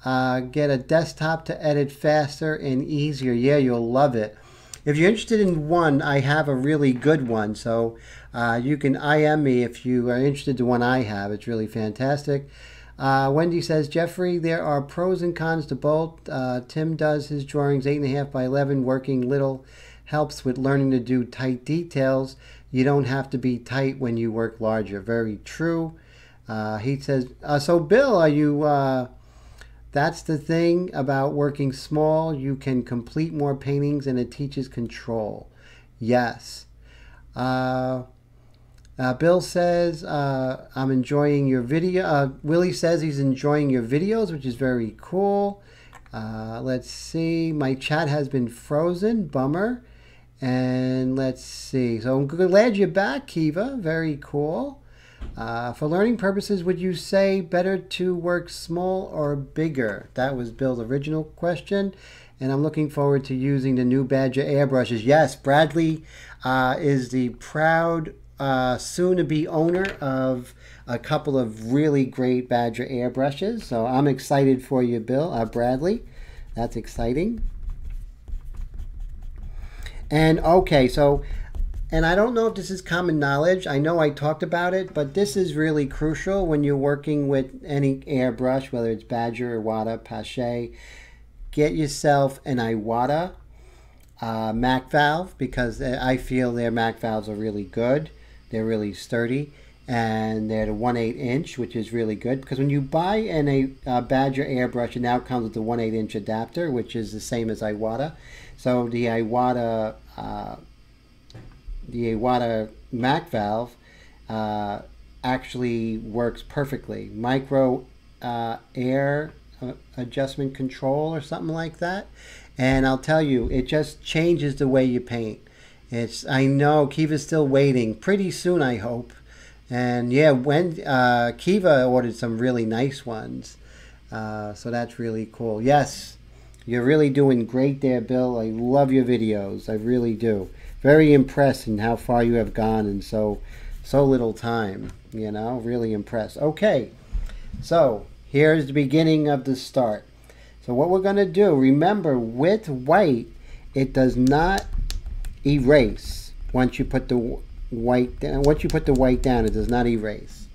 get a desktop to edit faster and easier. Yeah, you'll love it. If you're interested in one, I have a really good one. So you can IM me if you are interested in one I have. It's really fantastic. Wendy says, Jeffrey, there are pros and cons to both. Tim does his drawings 8.5 by 11, working little helps with learning to do tight details. You don't have to be tight when you work larger. Very true. He says, so Bill, are you... That's the thing about working small. You can complete more paintings and it teaches control. Yes. Bill says, I'm enjoying your video. Willie says he's enjoying your videos, which is very cool. Let's see. My chat has been frozen. Bummer. And let's see. So I'm glad you're back, Kiva. Very cool. For learning purposes, would you say better to work small or bigger? That was Bill's original question. And I'm looking forward to using the new Badger airbrushes. Yes, Bradley is the proud soon-to-be owner of a couple of really great Badger airbrushes. So I'm excited for you, Bradley. That's exciting. And okay, so... And I don't know if this is common knowledge. I know I talked about it, but this is really crucial when you're working with any airbrush, whether it's Badger, Iwata, Pache. Get yourself an Iwata Mac valve, because I feel their Mac valves are really good. They're really sturdy, and they're the 1/8 inch, which is really good. Because when you buy a Badger airbrush, it now comes with the 1/8 inch adapter, which is the same as Iwata. So the Iwata Mac valve actually works perfectly. Micro air adjustment control or something like that. And I'll tell you, it just changes the way you paint. I know Kiva's still waiting. Pretty soon, I hope. And yeah, when Kiva ordered some really nice ones. So that's really cool. Yes, you're really doing great there, Bill. I love your videos. I really do. Very impressed in how far you have gone in so little time. You know, really impressed. Okay, so here's the beginning of the start. So what we're going to do, remember, with white, it does not erase once you put the white down, once you put the white down, it does not erase.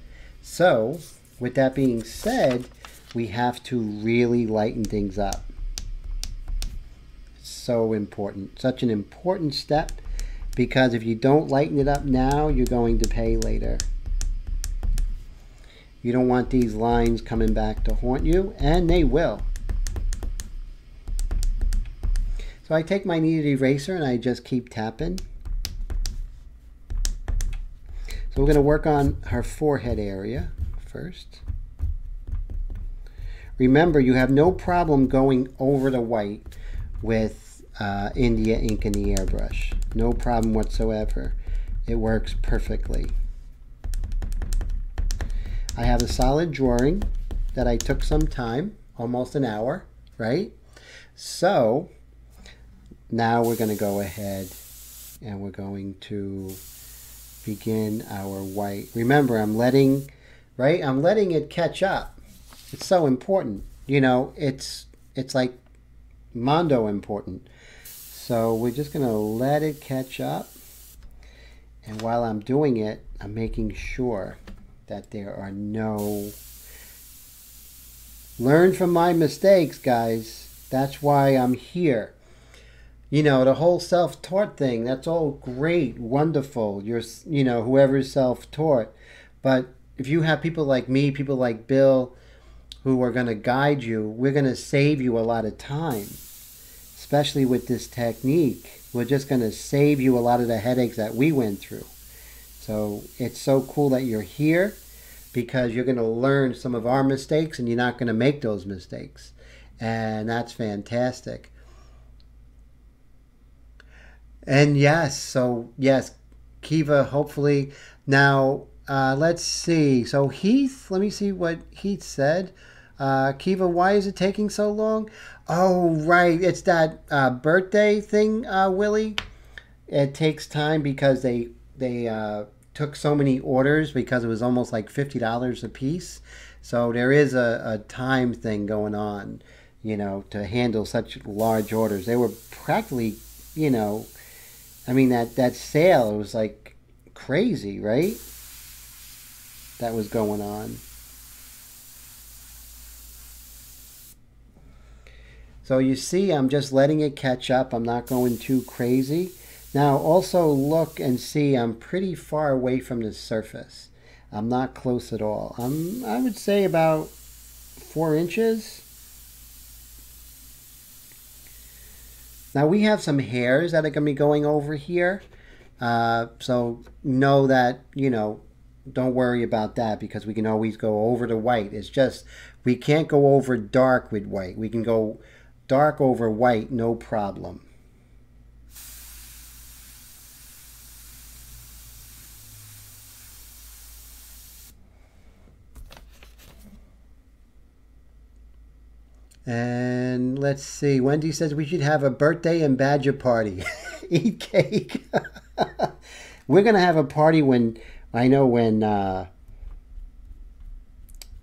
So, with that being said, we have to really lighten things up. It's so important. Such an important step, because if you don't lighten it up now, you're going to pay later. You don't want these lines coming back to haunt you, and they will. So I take my kneaded eraser and I just keep tapping. So we're going to work on her forehead area first. Remember, you have no problem going over the white with India ink and the airbrush. No problem whatsoever. It works perfectly. I have a solid drawing that I took some time, almost an hour, right? So now we're going to go ahead and we're going to begin our white. Remember, I'm letting it catch up. It's so important. You know, it's like mondo important. So we're just going to let it catch up. And while I'm doing it, I'm making sure that there are no... Learn from my mistakes, guys. That's why I'm here. You know, the whole self-taught thing, that's all great, wonderful. You're, you know, whoever's self-taught. But if you have people like me, people like Bill, who are going to guide you, we're going to save you a lot of time. Especially with this technique. We're just going to save you a lot of the headaches that we went through. So it's so cool that you're here, because you're going to learn some of our mistakes and you're not going to make those mistakes. And that's fantastic. And yes, so yes, Kiva, hopefully. Now, let's see. So Heath, let me see what Heath said. Kiva, why is it taking so long? Oh, right. It's that birthday thing, Willie. It takes time because they took so many orders, because it was almost like $50 a piece. So there is a time thing going on, you know, to handle such large orders. They were practically, you know, I mean, that sale, it was like crazy, right? That was going on. So you see, I'm just letting it catch up. I'm not going too crazy. Now also look and see, I'm pretty far away from the surface. I'm not close at all. I would say about 4 inches. Now we have some hairs that are going to be going over here. So know that, you know, don't worry about that, because we can always go over the white. It's just, we can't go over dark with white. We can go dark over white, no problem. And let's see, Wendy says we should have a birthday and badger party. Eat cake. We're going to have a party when, I know when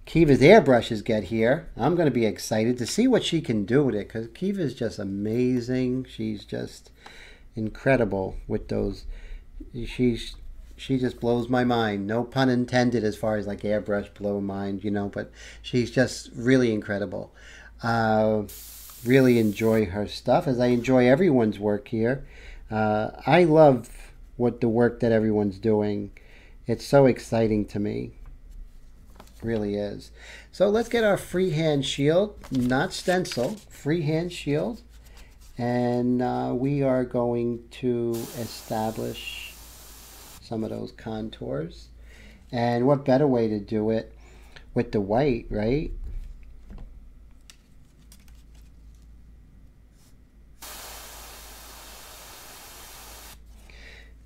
Kiva's airbrushes get here. I'm going to be excited to see what she can do with it, because Kiva's just amazing. She's just incredible with those. She just blows my mind. No pun intended, as far as like airbrush blow mind, you know, but she's just really incredible. Really enjoy her stuff, as I enjoy everyone's work here. I love the work that everyone's doing. It's so exciting to me. It really is. So let's get our freehand shield, not stencil, freehand shield. And we are going to establish some of those contours. And what better way to do it with the white, right?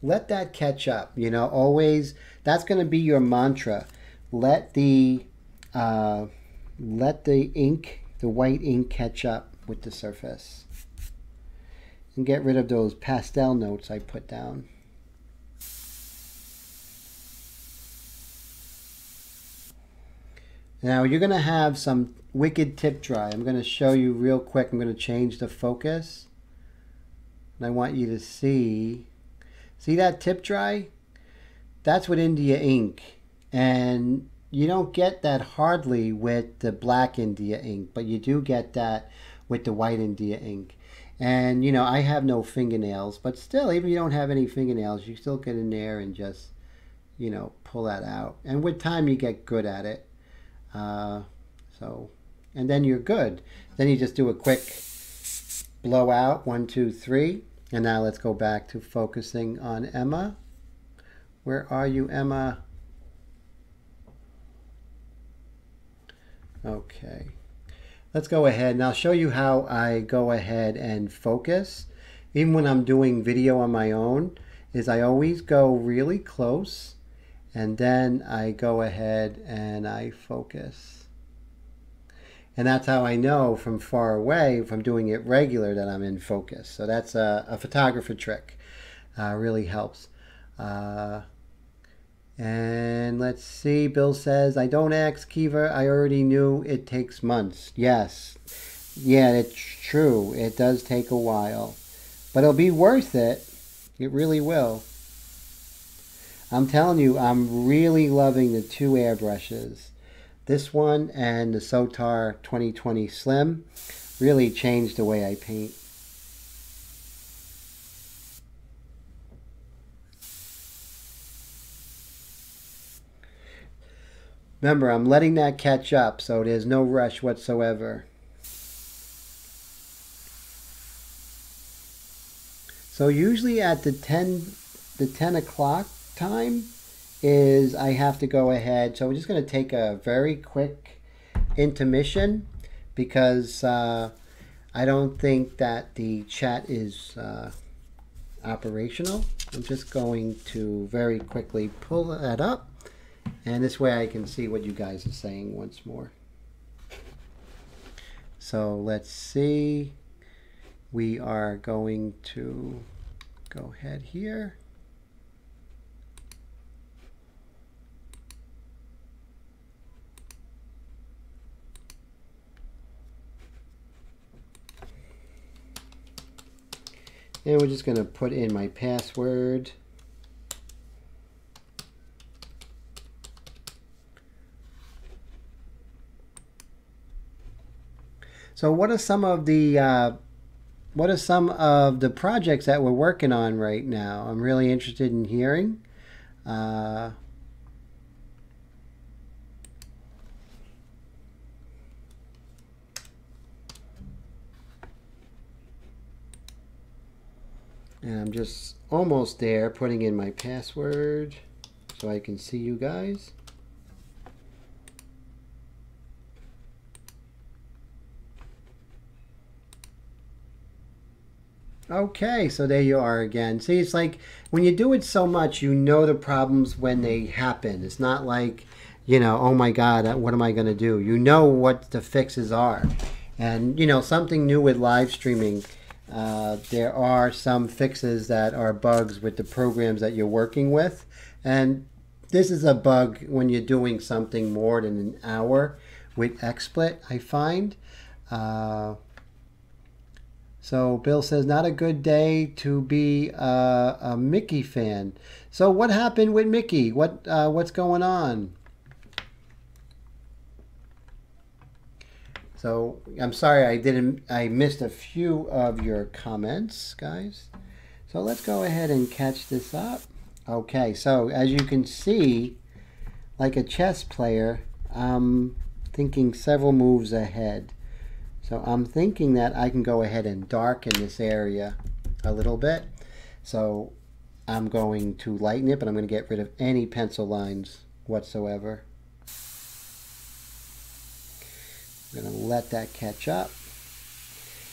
Let that catch up, you know, always, that's going to be your mantra. Let the ink, the white ink, catch up with the surface. And get rid of those pastel notes I put down. Now you're going to have some wicked tip dry. I'm going to show you real quick. I'm going to change the focus. And I want you to see that tip dry? that's with India ink. And you don't get that hardly with the black India ink, but you do get that with the white India ink. And you know, I have no fingernails, but still, even if you don't have any fingernails, you still get in there and just, you know, pull that out. And with time, you get good at it. And then you're good. Then you just do a quick blowout, 1, 2, 3. And now let's go back to focusing on Emma. Where are you, Emma? Okay. Let's go ahead and I'll show you how I go ahead and focus. Even when I'm doing video on my own, is I always go really close and then I go ahead and I focus. And that's how I know from far away, if I'm doing it regular, that I'm in focus. So that's a photographer trick. Really helps. And let's see, Bill says, I don't ask Kiva, I already knew it takes months. Yes, yeah, it's true. It does take a while. But it'll be worth it. It really will. I'm telling you, I'm really loving the 2 airbrushes. This one and the Sotar 2020 Slim really changed the way I paint. Remember, I'm letting that catch up, so there's no rush whatsoever. So usually at the 10 o'clock time is I have to go ahead. So we're just going to take a very quick intermission because I don't think that the chat is operational. I'm just going to very quickly pull that up. And this way I can see what you guys are saying once more. So let's see. We are going to go ahead here. And we're just going to put in my password. So what are some of the projects that we're working on right now? I'm really interested in hearing. And I'm just almost there, putting in my password so I can see you guys. Okay, so there you are again. See, it's like when you do it so much, you know the problems when they happen. It's not like, you know, oh my God, what am I going to do? You know what the fixes are. And, you know, something new with live streaming, there are some fixes that are bugs with the programs that you're working with. And this is a bug when you're doing something more than an hour with XSplit, I find. So Bill says, not a good day to be a Mickey fan. So what happened with Mickey? What's going on? So I'm sorry I missed a few of your comments, guys. So let's go ahead and catch this up. Okay, so as you can see, like a chess player, I'm thinking several moves ahead. So I'm thinking that I can go ahead and darken this area a little bit. So I'm going to lighten it, but I'm going to get rid of any pencil lines whatsoever. I'm going to let that catch up.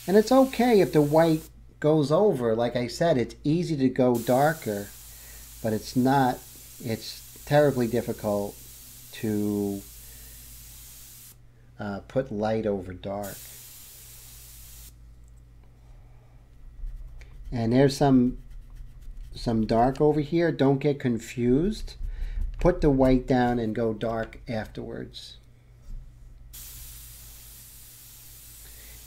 And it's okay if the white goes over. Like I said, it's easy to go darker, but it's terribly difficult to put light over dark. And there's some dark over here. Don't get confused. Put the white down and go dark afterwards.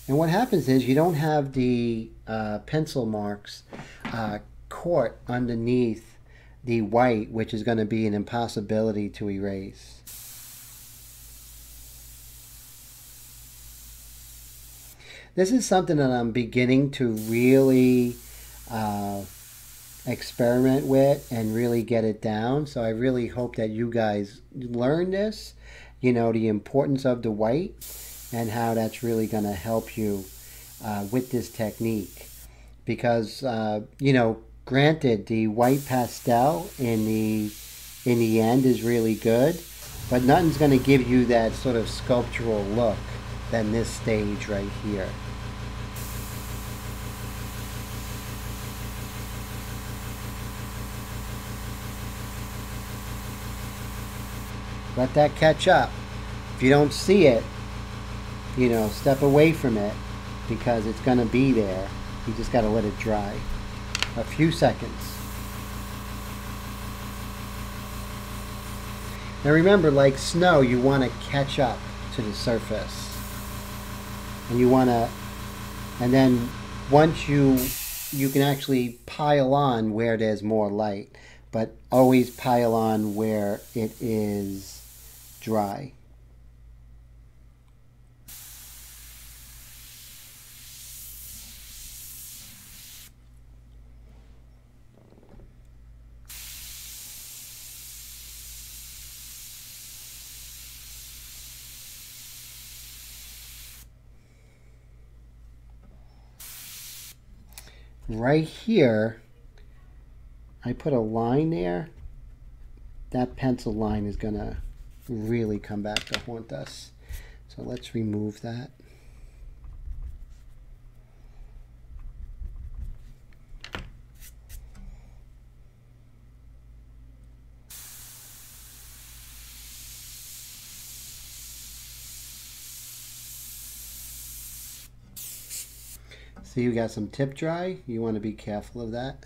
And what happens is you don't have the pencil marks caught underneath the white, which is going to be an impossibility to erase. This is something that I'm beginning to really experiment with and really get it down. So I really hope that you guys learn this, you know, the importance of the white and how that's really going to help you with this technique. Because, you know, granted, the white pastel in the end is really good, but nothing's going to give you that sort of sculptural look than this stage right here. Let that catch up. If you don't see it, you know, step away from it because it's going to be there. You just got to let it dry. A few seconds. Now remember, like snow, you want to catch up to the surface. And you want to, and then once you can actually pile on where there's more light, but always pile on where it is dry. Right here, I put a line there. That pencil line is going to really come back to haunt us. So let's remove that. See, you got some tip dry. You want to be careful of that.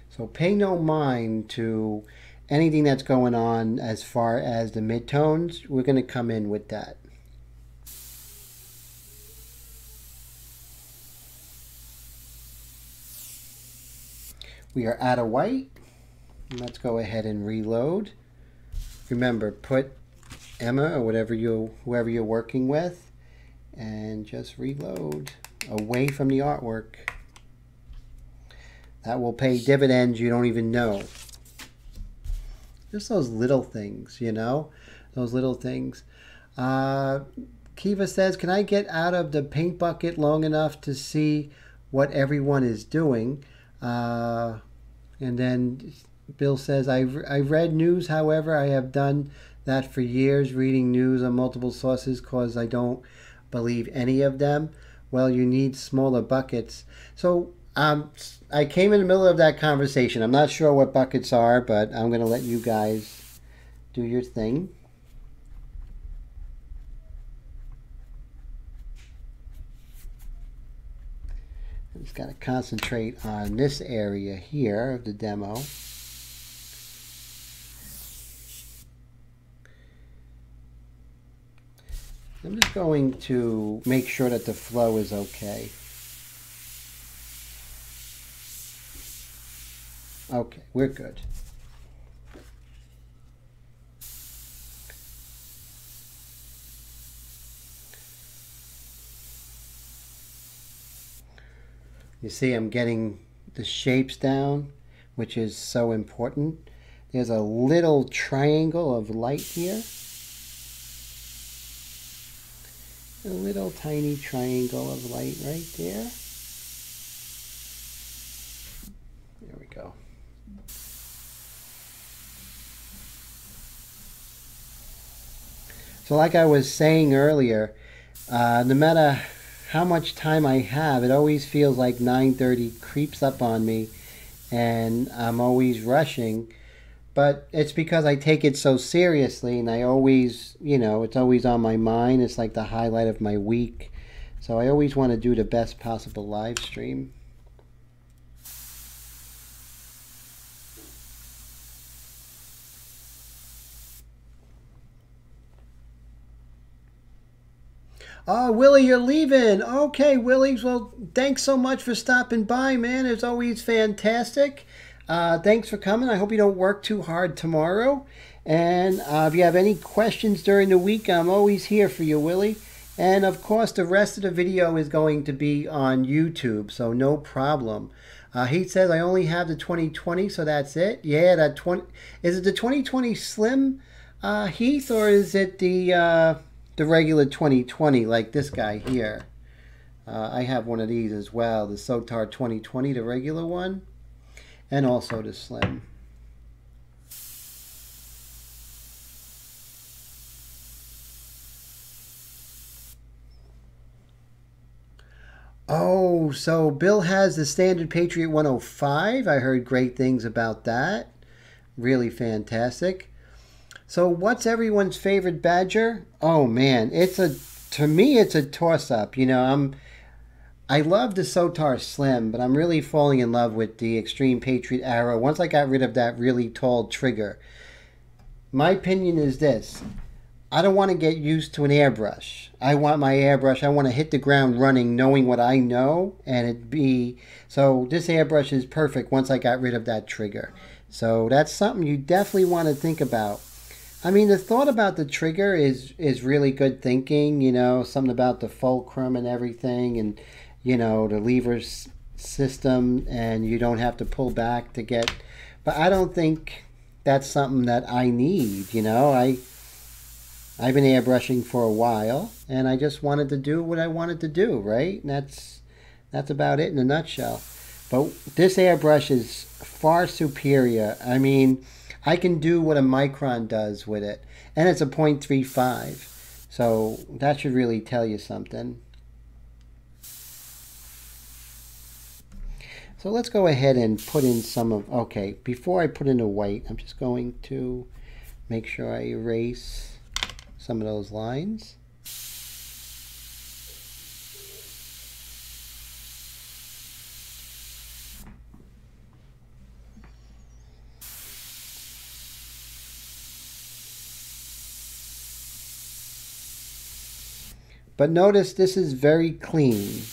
So pay no mind to anything that's going on as far as the midtones. We're going to come in with that. We are out of white. Let's go ahead and reload. Remember, put Emma or whoever you're working with, and just reload away from the artwork. That will pay dividends you don't even know. Just those little things, you know, those little things. Kiva says, can I get out of the paint bucket long enough to see what everyone is doing? And then Bill says, I read news, however, I have done that for years, reading news on multiple sources because I don't believe any of them. Well, you need smaller buckets. So I came in the middle of that conversation. I'm not sure what buckets are, but I'm going to let you guys do your thing. I just got to concentrate on this area here of the demo. I'm just going to make sure that the flow is okay. Okay, we're good. You see, I'm getting the shapes down, which is so important. There's a little triangle of light here. A little tiny triangle of light right there. There we go. So like I was saying earlier, no matter how much time I have, it always feels like 9:30 creeps up on me and I'm always rushing. But it's because I take it so seriously and I always, you know, it's always on my mind. It's like the highlight of my week. So I always want to do the best possible live stream. Oh, Willie, you're leaving. Okay, Willie. Well, thanks so much for stopping by, man. It's always fantastic. Thanks for coming. I hope you don't work too hard tomorrow. And if you have any questions during the week, I'm always here for you, Willie. And of course, the rest of the video is going to be on YouTube, so no problem. He says I only have the 2020, so that's it. Yeah, that 20. Is it the 2020 Slim, Heath, or is it the regular 2020 like this guy here? I have one of these as well, the Sotar 2020, the regular one, and also the Slim. Oh, so Bill has the standard Patriot 105. I heard great things about that. Really fantastic. So what's everyone's favorite Badger? Oh man, to me it's a toss-up. You know, I love the Sotar Slim, but I'm really falling in love with the Xtreme Patriot Arrow once I got rid of that really tall trigger. My opinion is this. I don't want to get used to an airbrush. I want my airbrush, I want to hit the ground running knowing what I know, and so this airbrush is perfect once I got rid of that trigger. So that's something you definitely want to think about. I mean, the thought about the trigger is really good thinking, you know, something about the fulcrum and everything, and, you know, the lever system, and you don't have to pull back to get, but I don't think that's something that I need, you know. I've been airbrushing for a while, and I just wanted to do what I wanted to do, right? And that's about it in a nutshell. But this airbrush is far superior. I mean, I can do what a micron does with it, and it's a 0.35. So that should really tell you something. So let's go ahead and put in okay, before I put in the white, I'm just going to make sure I erase some of those lines. But notice this is very clean.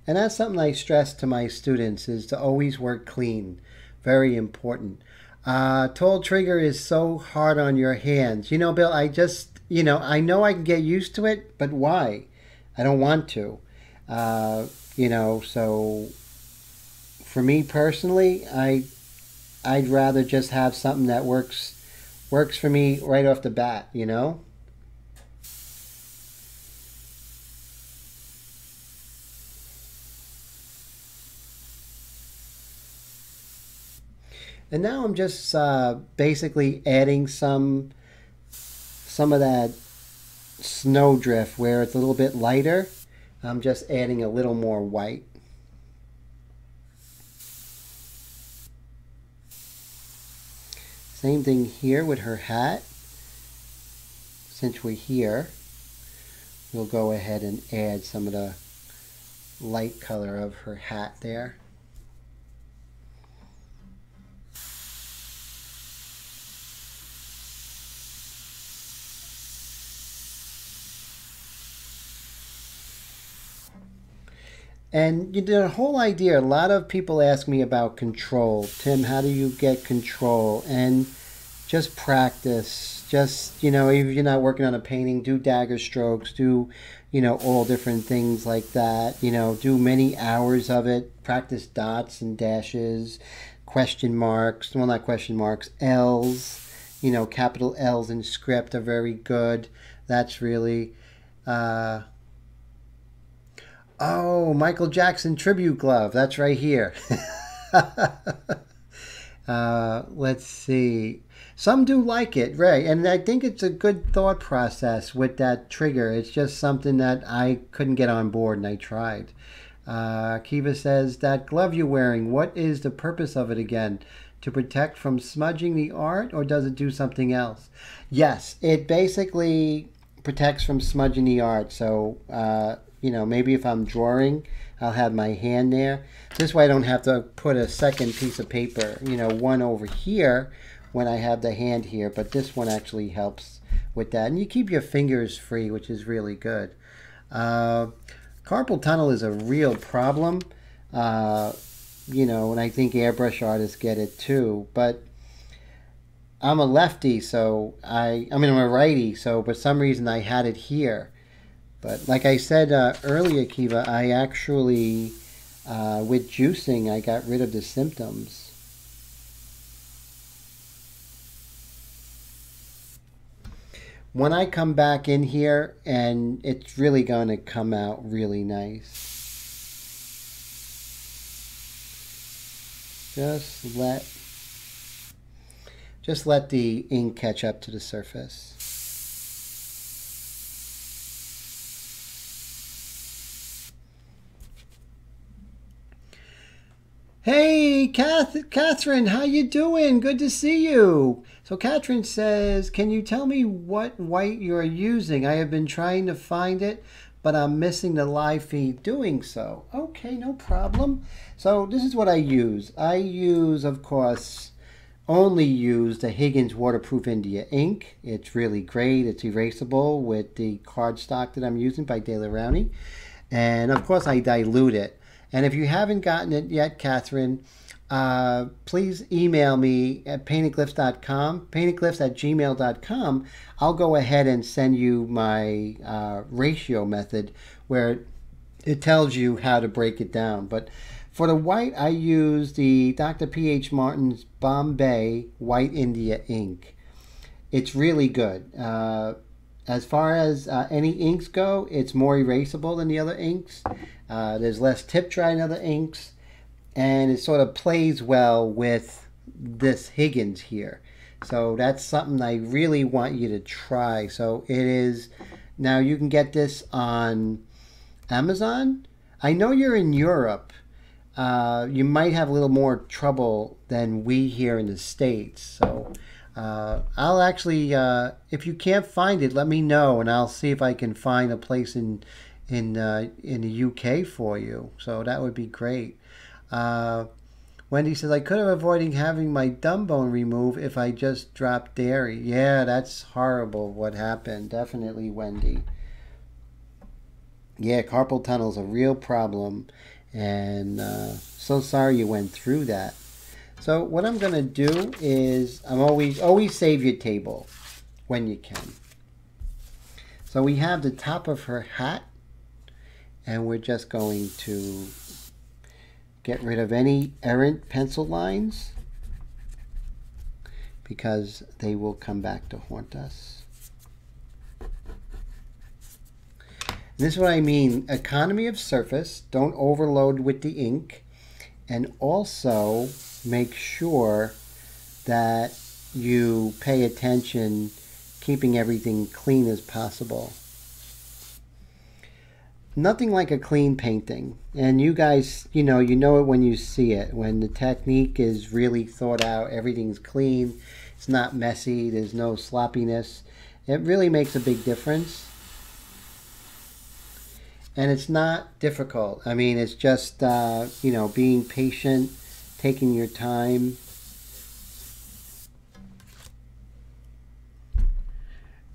And that's something I stress to my students, is to always work clean. Very important. Tall trigger is so hard on your hands. You know, Bill, I know I can get used to it, but why? I don't want to. You know, so for me personally, I'd rather just have something that works for me right off the bat, you know? And now I'm just basically adding some of that snowdrift where it's a little bit lighter. I'm just adding a little more white. Same thing here with her hat. Since we're here, we'll go ahead and add some of the light color of her hat there. And the whole idea, a lot of people ask me about control. Tim, how do you get control? And just practice. Just, you know, if you're not working on a painting, do dagger strokes, do, you know, all different things like that. You know, do many hours of it. Practice dots and dashes, question marks, well, not question marks, L's. You know, capital L's in script are very good. That's really... Oh, Michael Jackson tribute glove. That's right here. Let's see. Some do like it, right? And I think it's a good thought process with that trigger. It's just something that I couldn't get on board, and I tried. Kiva says, that glove you're wearing, what is the purpose of it again? To protect from smudging the art, or does it do something else? Yes, it basically protects from smudging the art. So, you know, maybe if I'm drawing, I'll have my hand there. This way I don't have to put a second piece of paper, you know, one over here when I have the hand here, but this one actually helps with that. And you keep your fingers free, which is really good. Carpal tunnel is a real problem, you know, and I think airbrush artists get it too. But I'm a lefty, so I mean, I'm a righty, so for some reason I had it here. But like I said earlier, Kiva, I actually, with juicing, I got rid of the symptoms. When I come back in here, and it's really going to come out really nice. Just let the ink catch up to the surface. Hey, Catherine, how you doing? Good to see you. So Catherine says, can you tell me what white you're using? I have been trying to find it, but I'm missing the live feed doing so. Okay, no problem. So this is what I use. I use, of course, only use the Higgins Waterproof India Ink. It's really great. It's erasable with the cardstock that I'm using by De La Rowney. And of course I dilute it. And if you haven't gotten it yet, Catherine, please email me at paintedglyphs.com, paintedglyphs@gmail.com. I'll go ahead and send you my ratio method where it tells you how to break it down. But for the white, I use the Dr. P.H. Martin's Bombay White India Ink. It's really good. As far as any inks go, it's more erasable than the other inks. There's less tip dry in other inks, and it sort of plays well with this Higgins here. So that's something I really want you to try. So it is, now you can get this on Amazon. I know you're in Europe. You might have a little more trouble than we here in the States. So I'll actually, if you can't find it, let me know, and I'll see if I can find a place in the UK for you. So that would be great. Wendy says, I could have avoided having my thumb bone removed if I just dropped dairy. Yeah, that's horrible what happened. Definitely, Wendy. Yeah, carpal tunnel is a real problem, and so sorry you went through that. So what I'm going to do is, I'm always save your table when you can. So we have the top of her hat, and we're just going to get rid of any errant pencil lines because they will come back to haunt us. This is what I mean, economy of surface, don't overload with the ink, and also make sure that you pay attention keeping everything clean as possible. Nothing like a clean painting, and you guys, you know it when you see it, when the technique is really thought out, everything's clean, it's not messy, there's no sloppiness. It really makes a big difference. And it's not difficult. I mean, it's just, you know, being patient, taking your time.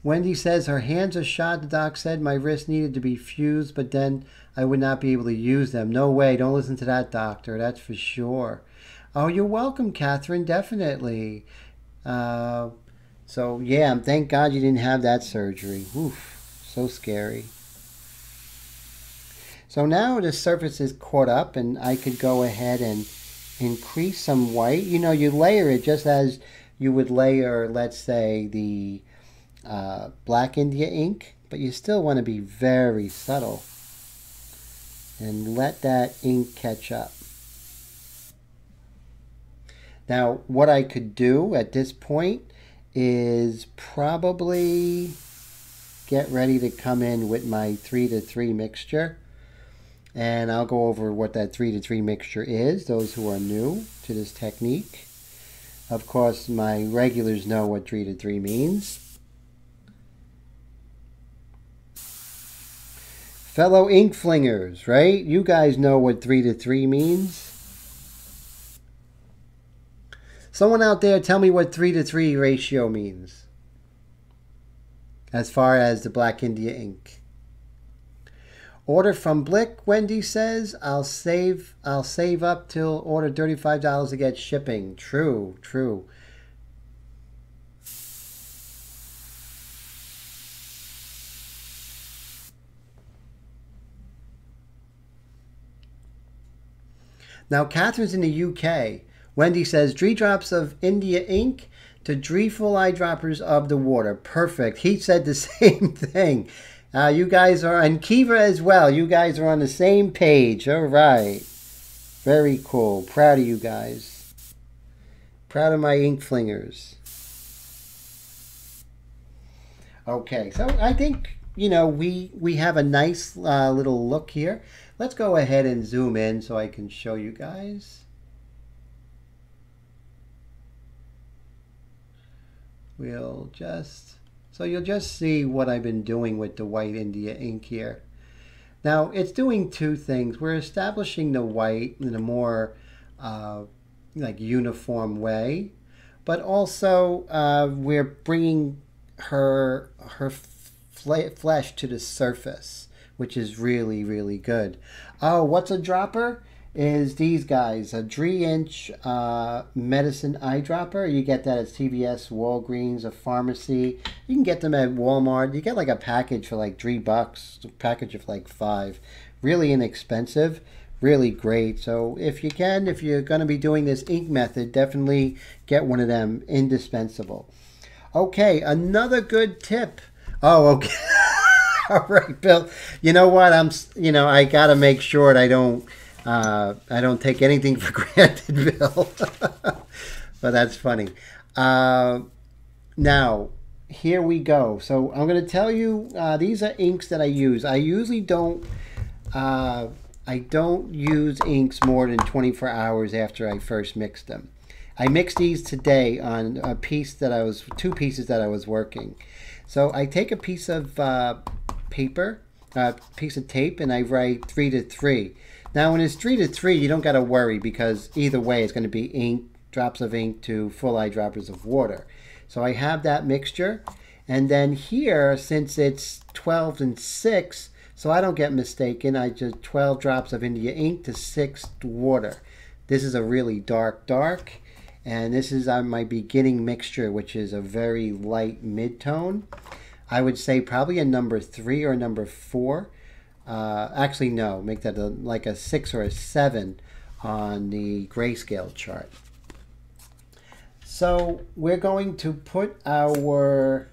Wendy says her hands are shot. The doc said my wrist needed to be fused, but then I would not be able to use them. No way. Don't listen to that doctor. That's for sure. Oh, you're welcome, Catherine. Definitely. So, yeah, thank God you didn't have that surgery. Oof, so scary. So now the surface is caught up, and I could go ahead and increase some white. You know, you layer it just as you would layer, let's say, the black India ink, but you still want to be very subtle and let that ink catch up. Now, what I could do at this point is probably get ready to come in with my 3-to-3 mixture. And I'll go over what that 3-to-3 mixture is, those who are new to this technique. Of course, my regulars know what 3-to-3 means. Fellow ink flingers, right? You guys know what 3-to-3 means. Someone out there tell me what 3:3 ratio means as far as the Black India ink. Order from Blick, Wendy says. I'll save up till order $35 to get shipping. True, true. Now, Catherine's in the UK. Wendy says, 3 drops of India ink to 3 full eyedroppers of the water. Perfect. He said the same thing. You guys are, and Kiva as well. You guys are on the same page. All right. Very cool. Proud of you guys. Proud of my ink flingers. Okay, so I think, you know, we have a nice little look here. Let's go ahead and zoom in so I can show you guys. We'll just, so you'll just see what I've been doing with the white India ink here. Now, it's doing 2 things. We're establishing the white in a more like uniform way, but also we're bringing her flesh to the surface, which is really, really good. Oh, what's a dropper? Is these guys, a 3-inch medicine eyedropper. You get that at CVS, Walgreens, a pharmacy. You can get them at Walmart. You get like a package for like $3, a package of like 5. Really inexpensive, really great. So if you can, if you're going to be doing this ink method, definitely get one of them. Indispensable. Okay, another good tip. Oh, okay. All right, Bill. You know what? I got to make sure that I don't take anything for granted, Bill. But that's funny. Now, here we go. So I'm going to tell you, these are inks that I use. I usually don't use inks more than 24 hours after I first mix them. I mixed these today on a piece that I was, 2 pieces that I was working. So I take a piece of paper, a piece of tape, and I write 3:3. Now, when it's 3:3, you don't got to worry because either way, it's going to be ink, drops of ink to full eyedroppers of water. So I have that mixture. And then here, since it's 12 and 6, so I don't get mistaken, I just 12 drops of India ink to 6 water. This is a really dark. And this is my beginning mixture, which is a very light mid-tone. I would say probably a number 3 or a number 4. Actually, no, make that like a 6 or a 7 on the grayscale chart. So we're going to put our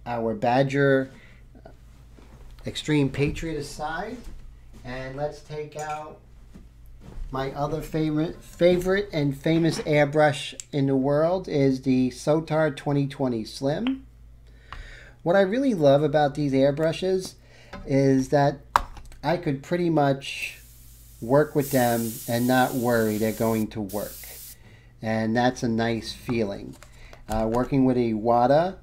Badger Xtreme Patriot aside, and let's take out my other favorite and famous airbrush in the world is the Sotar 2020 Slim. What I really love about these airbrushes is that I could pretty much work with them and not worry they're going to work. And that's a nice feeling. Working with a Wada,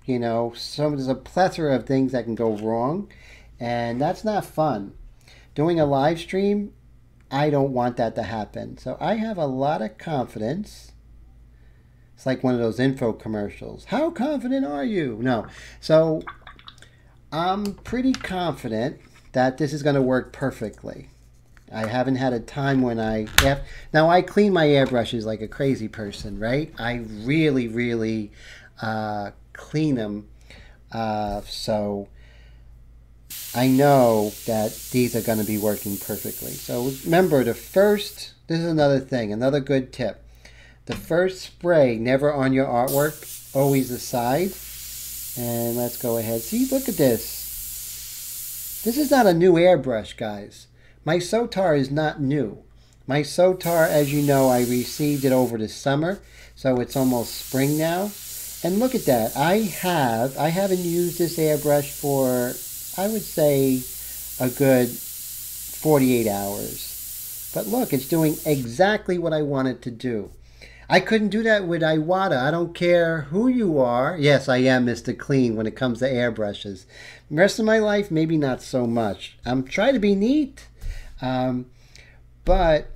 you know, there's a plethora of things that can go wrong, and that's not fun. Doing a live stream, I don't want that to happen. So I have a lot of confidence. It's like one of those info commercials. How confident are you? No. So I'm pretty confident that this is going to work perfectly. I haven't had a time when now I clean my airbrushes like a crazy person, right? I really, really clean them. So I know that these are going to be working perfectly. So remember, this is another thing, another good tip. The first spray, never on your artwork, always aside. And let's go ahead. See, look at this. This is not a new airbrush, guys. My Sotar is not new. My Sotar, as you know, I received it over the summer, so it's almost spring now. And look at that. I haven't used this airbrush for, I would say, a good 48 hours. But look, it's doing exactly what I want it to do. I couldn't do that with Iwata. I don't care who you are. Yes, I am Mr. Clean when it comes to airbrushes. The rest of my life, maybe not so much. I'm trying to be neat. But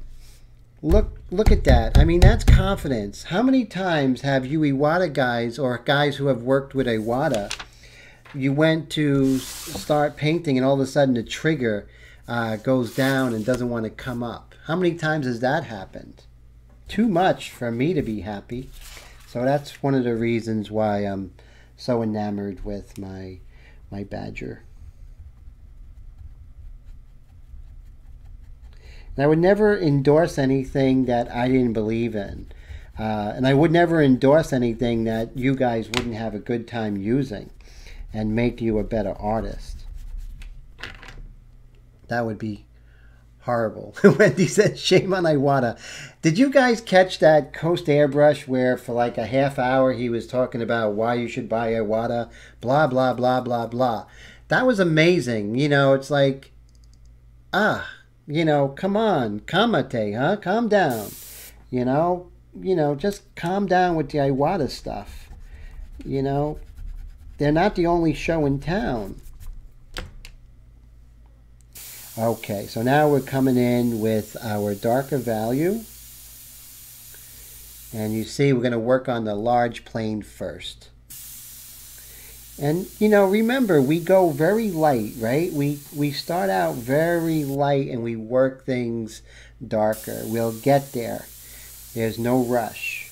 Look at that. I mean, that's confidence. How many times have you Iwata guys or guys who have worked with Iwata, you went to start painting and all of a sudden the trigger goes down and doesn't want to come up? How many times has that happened? Too much for me to be happy. So that's one of the reasons why I'm so enamored with my Badger. And I would never endorse anything that I didn't believe in. And I would never endorse anything that you guys wouldn't have a good time using and make you a better artist. That would be horrible. Wendy said, shame on Iwata. Did you guys catch that Coast Airbrush where for like a half hour he was talking about why you should buy Iwata, blah, blah, blah, blah, blah. That was amazing. You know, it's like, you know, come on, kamate, huh? Calm down. You know, just calm down with the Iwata stuff. You know, they're not the only show in town. Okay, so now we're coming in with our darker value. And you see we're going to work on the large plane first. And, you know, remember, we go very light, right? We start out very light and we work things darker. We'll get there. There's no rush.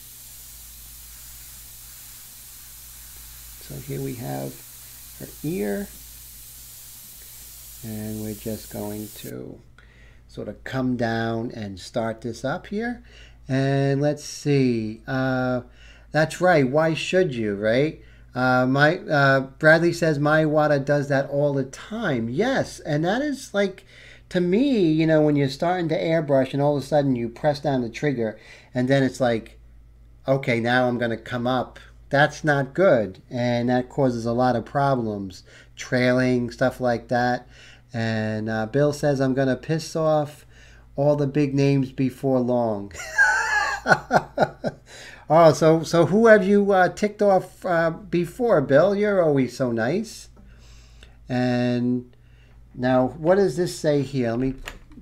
So here we have her ear. And we're just going to sort of come down and start this up here. And let's see. That's right. Why should you, right? Bradley says my Iwata does that all the time. Yes, and that is like, to me, you know, when you're starting to airbrush and all of a sudden you press down the trigger and then it's like, okay, now I'm going to come up. That's not good, and that causes a lot of problems. Trailing, stuff like that. And Bill says I'm going to piss off all the big names before long. Oh, so who have you ticked off before, Bill? You're always so nice. And now, what does this say here? Let me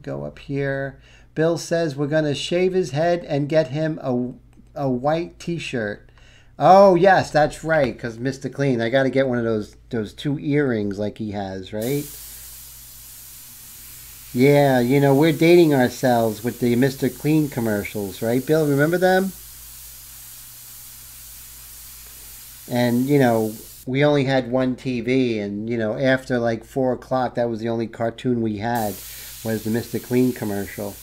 go up here. Bill says we're going to shave his head and get him a white t-shirt. Oh, yes, that's right, because Mr. Clean. I got to get one of those two earrings like he has, right? Yeah, you know, we're dating ourselves with the Mr. Clean commercials, right, Bill? Remember them? And, you know, we only had one TV, and, you know, after like 4 o'clock, that was the only cartoon we had, was the Mr. Clean commercial.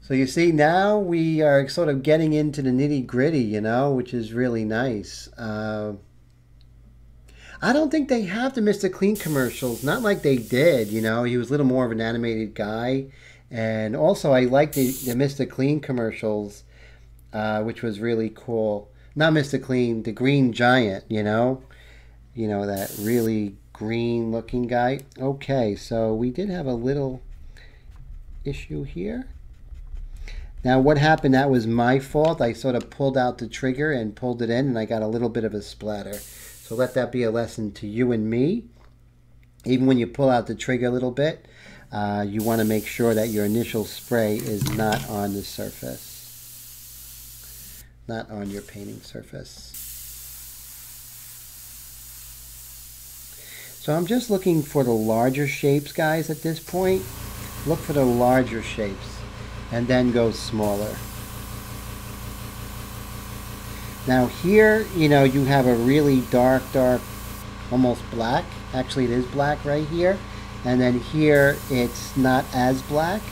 So you see, now we are sort of getting into the nitty-gritty, you know, which is really nice. I don't think they have the Mr. Clean commercials, not like they did, you know. He was a little more of an animated guy. And also, I like the Mr. Clean commercials, which was really cool. Not Mr. Clean, the Green Giant, you know. You know, that really green-looking guy. Okay, so we did have a little issue here. Now, what happened, that was my fault. I sort of pulled out the trigger and pulled it in, and I got a little bit of a splatter. So let that be a lesson to you and me. Even when you pull out the trigger a little bit, you want to make sure that your initial spray is not on the surface, not on your painting surface. So I'm just looking for the larger shapes, guys, at this point. Look for the larger shapes and then go smaller. Now here, you know, you have a really dark, almost black. Actually, it is black right here. And then here, it's not as black.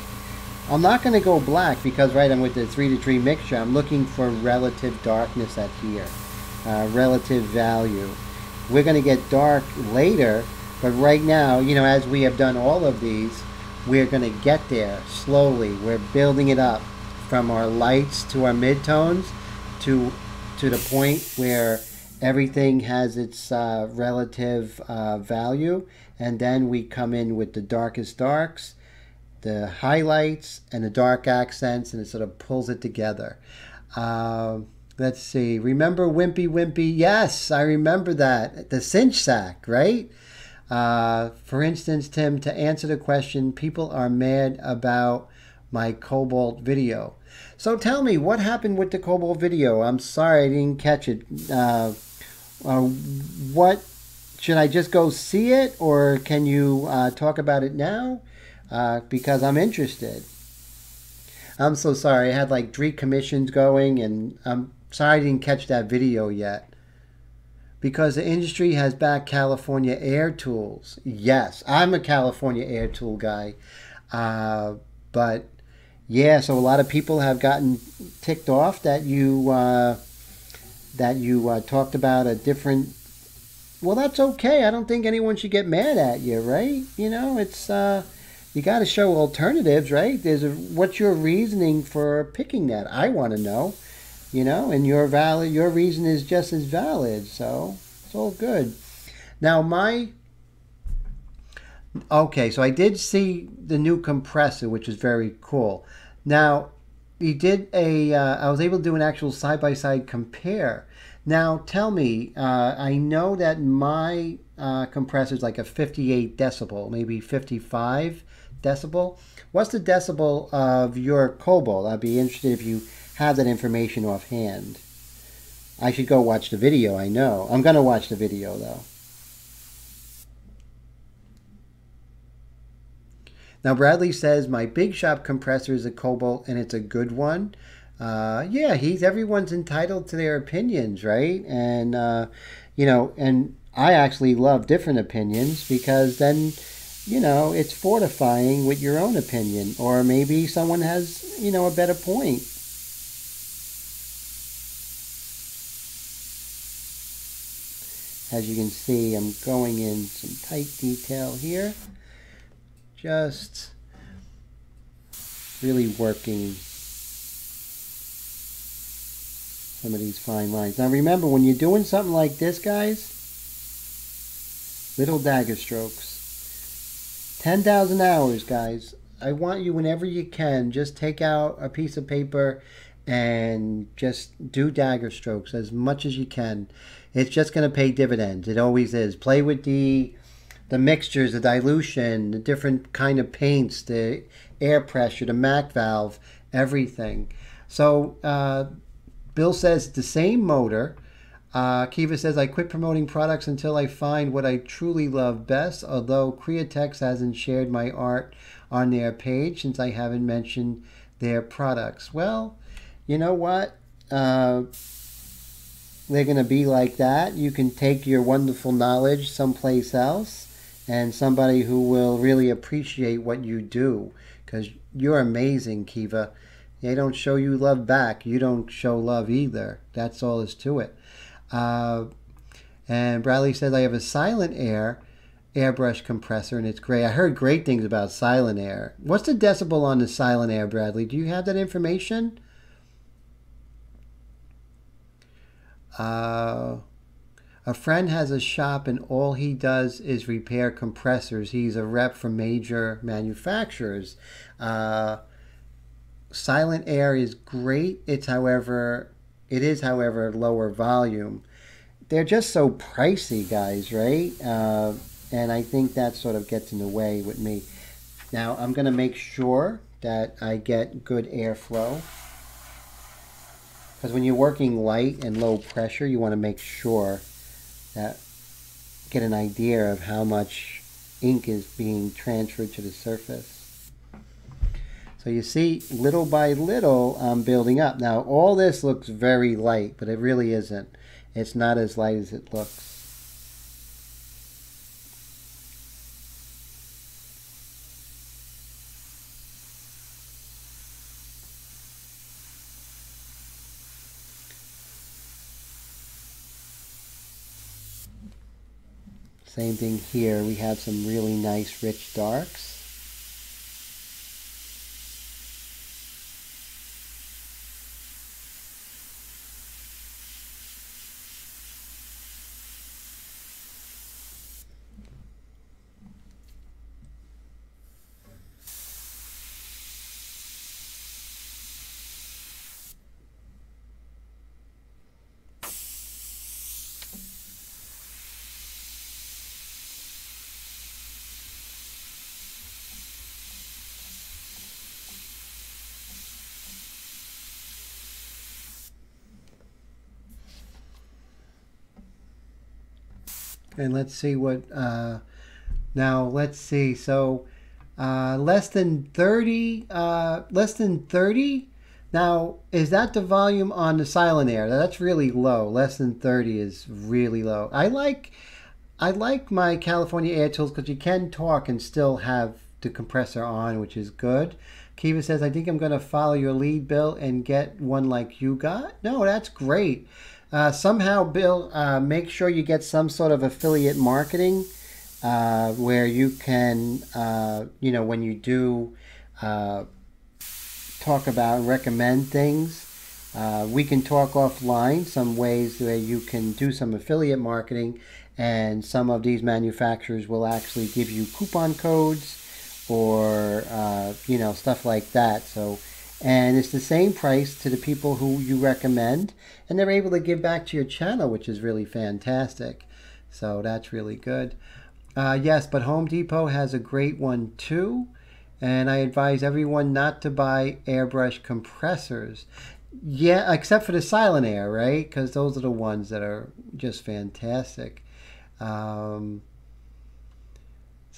I'm not going to go black because, right, I'm with the 3-to-3 mixture. I'm looking for relative darkness at here, relative value. We're going to get dark later, but right now, you know, as we have done all of these, we're going to get there slowly. We're building it up from our lights to our midtones to the point where everything has its relative value, and then we come in with the darkest darks, the highlights, and the dark accents, and it sort of pulls it together. Let's see. Remember Wimpy Wimpy? Yes, I remember that. The cinch sack, right? For instance, Tim, to answer the question, people are mad about my Cobalt video. So tell me, what happened with the Cobalt video? I'm sorry I didn't catch it. What should I just go see it, or can you talk about it now? Because I'm interested. I'm so sorry. I had like 3 commissions going, and I'm sorry I didn't catch that video yet. Because the industry has backed California Air Tools. Yes, I'm a California Air Tool guy. But yeah, so a lot of people have gotten ticked off that you talked about a different. Well, that's okay. I don't think anyone should get mad at you, right? You know, it's you got to show alternatives, right? What's your reasoning for picking that? I want to know. You know, and your reason is just as valid, so it's all good. Now okay, so I did see the new compressor, which is very cool. Now, I was able to do an actual side-by-side compare. Now, tell me, I know that my compressor is like a 58 decibel, maybe 55 decibel. What's the decibel of your Cobalt? I'd be interested if you have that information offhand. I should go watch the video, I know. I'm going to watch the video, though. Now, Bradley says, my Big Shop compressor is a Cobalt, and it's a good one. Yeah, everyone's entitled to their opinions, right? And, you know, and I actually love different opinions because then, you know, it's fortifying with your own opinion. Or maybe someone has, you know, a better point. As you can see, I'm going in some tight detail here. Just really working some of these fine lines. Now remember, when you're doing something like this, guys, little dagger strokes. 10,000 hours, guys. I want you, whenever you can, just take out a piece of paper and just do dagger strokes as much as you can. It's just going to pay dividends. It always is. Play with the mixtures, the dilution, the different kind of paints, the air pressure, the MAC valve, everything. So Bill says the same motor. Kiva says, I quit promoting products until I find what I truly love best, although Createx hasn't shared my art on their page since I haven't mentioned their products. Well, you know what? They're going to be like that. You can take your wonderful knowledge someplace else, and somebody who will really appreciate what you do, because you're amazing, Kiva. They don't show you love back. You don't show love either. That's all is to it. And Bradley says, I have a Silent Air airbrush compressor, and it's great. I heard great things about Silent Air. What's the decibel on the Silent Air, Bradley? Do you have that information? A friend has a shop and all he does is repair compressors. He's a rep for major manufacturers. Silent Air is great. It is, however, lower volume. They're just so pricey, guys, right? And I think that sort of gets in the way with me. Now, I'm going to make sure that I get good airflow. Because when you're working light and low pressure, you want to make sure that get an idea of how much ink is being transferred to the surface. So you see, little by little, I'm building up. Now, all this looks very light, but it really isn't. It's not as light as it looks. Same thing here. We have some really nice rich darks. And let's see what, now let's see, so less than 30, less than 30. Now, is that the volume on the silent air? That's really low. Less than 30 is really low. I like my California Air Tools because you can talk and still have the compressor on, which is good. Kiva says, I think I'm going to follow your lead, Bill, and get one like you got. No, that's great. Somehow, Bill, make sure you get some sort of affiliate marketing where you can, you know, when you do talk about and recommend things, we can talk offline some ways where you can do some affiliate marketing, and some of these manufacturers will actually give you coupon codes or you know, stuff like that. So, and it's the same price to the people who you recommend, and they're able to give back to your channel, which is really fantastic. So that's really good. Yes, but Home Depot has a great one too. And I advise everyone not to buy airbrush compressors. Yeah, except for the silent air, right? Because those are the ones that are just fantastic. So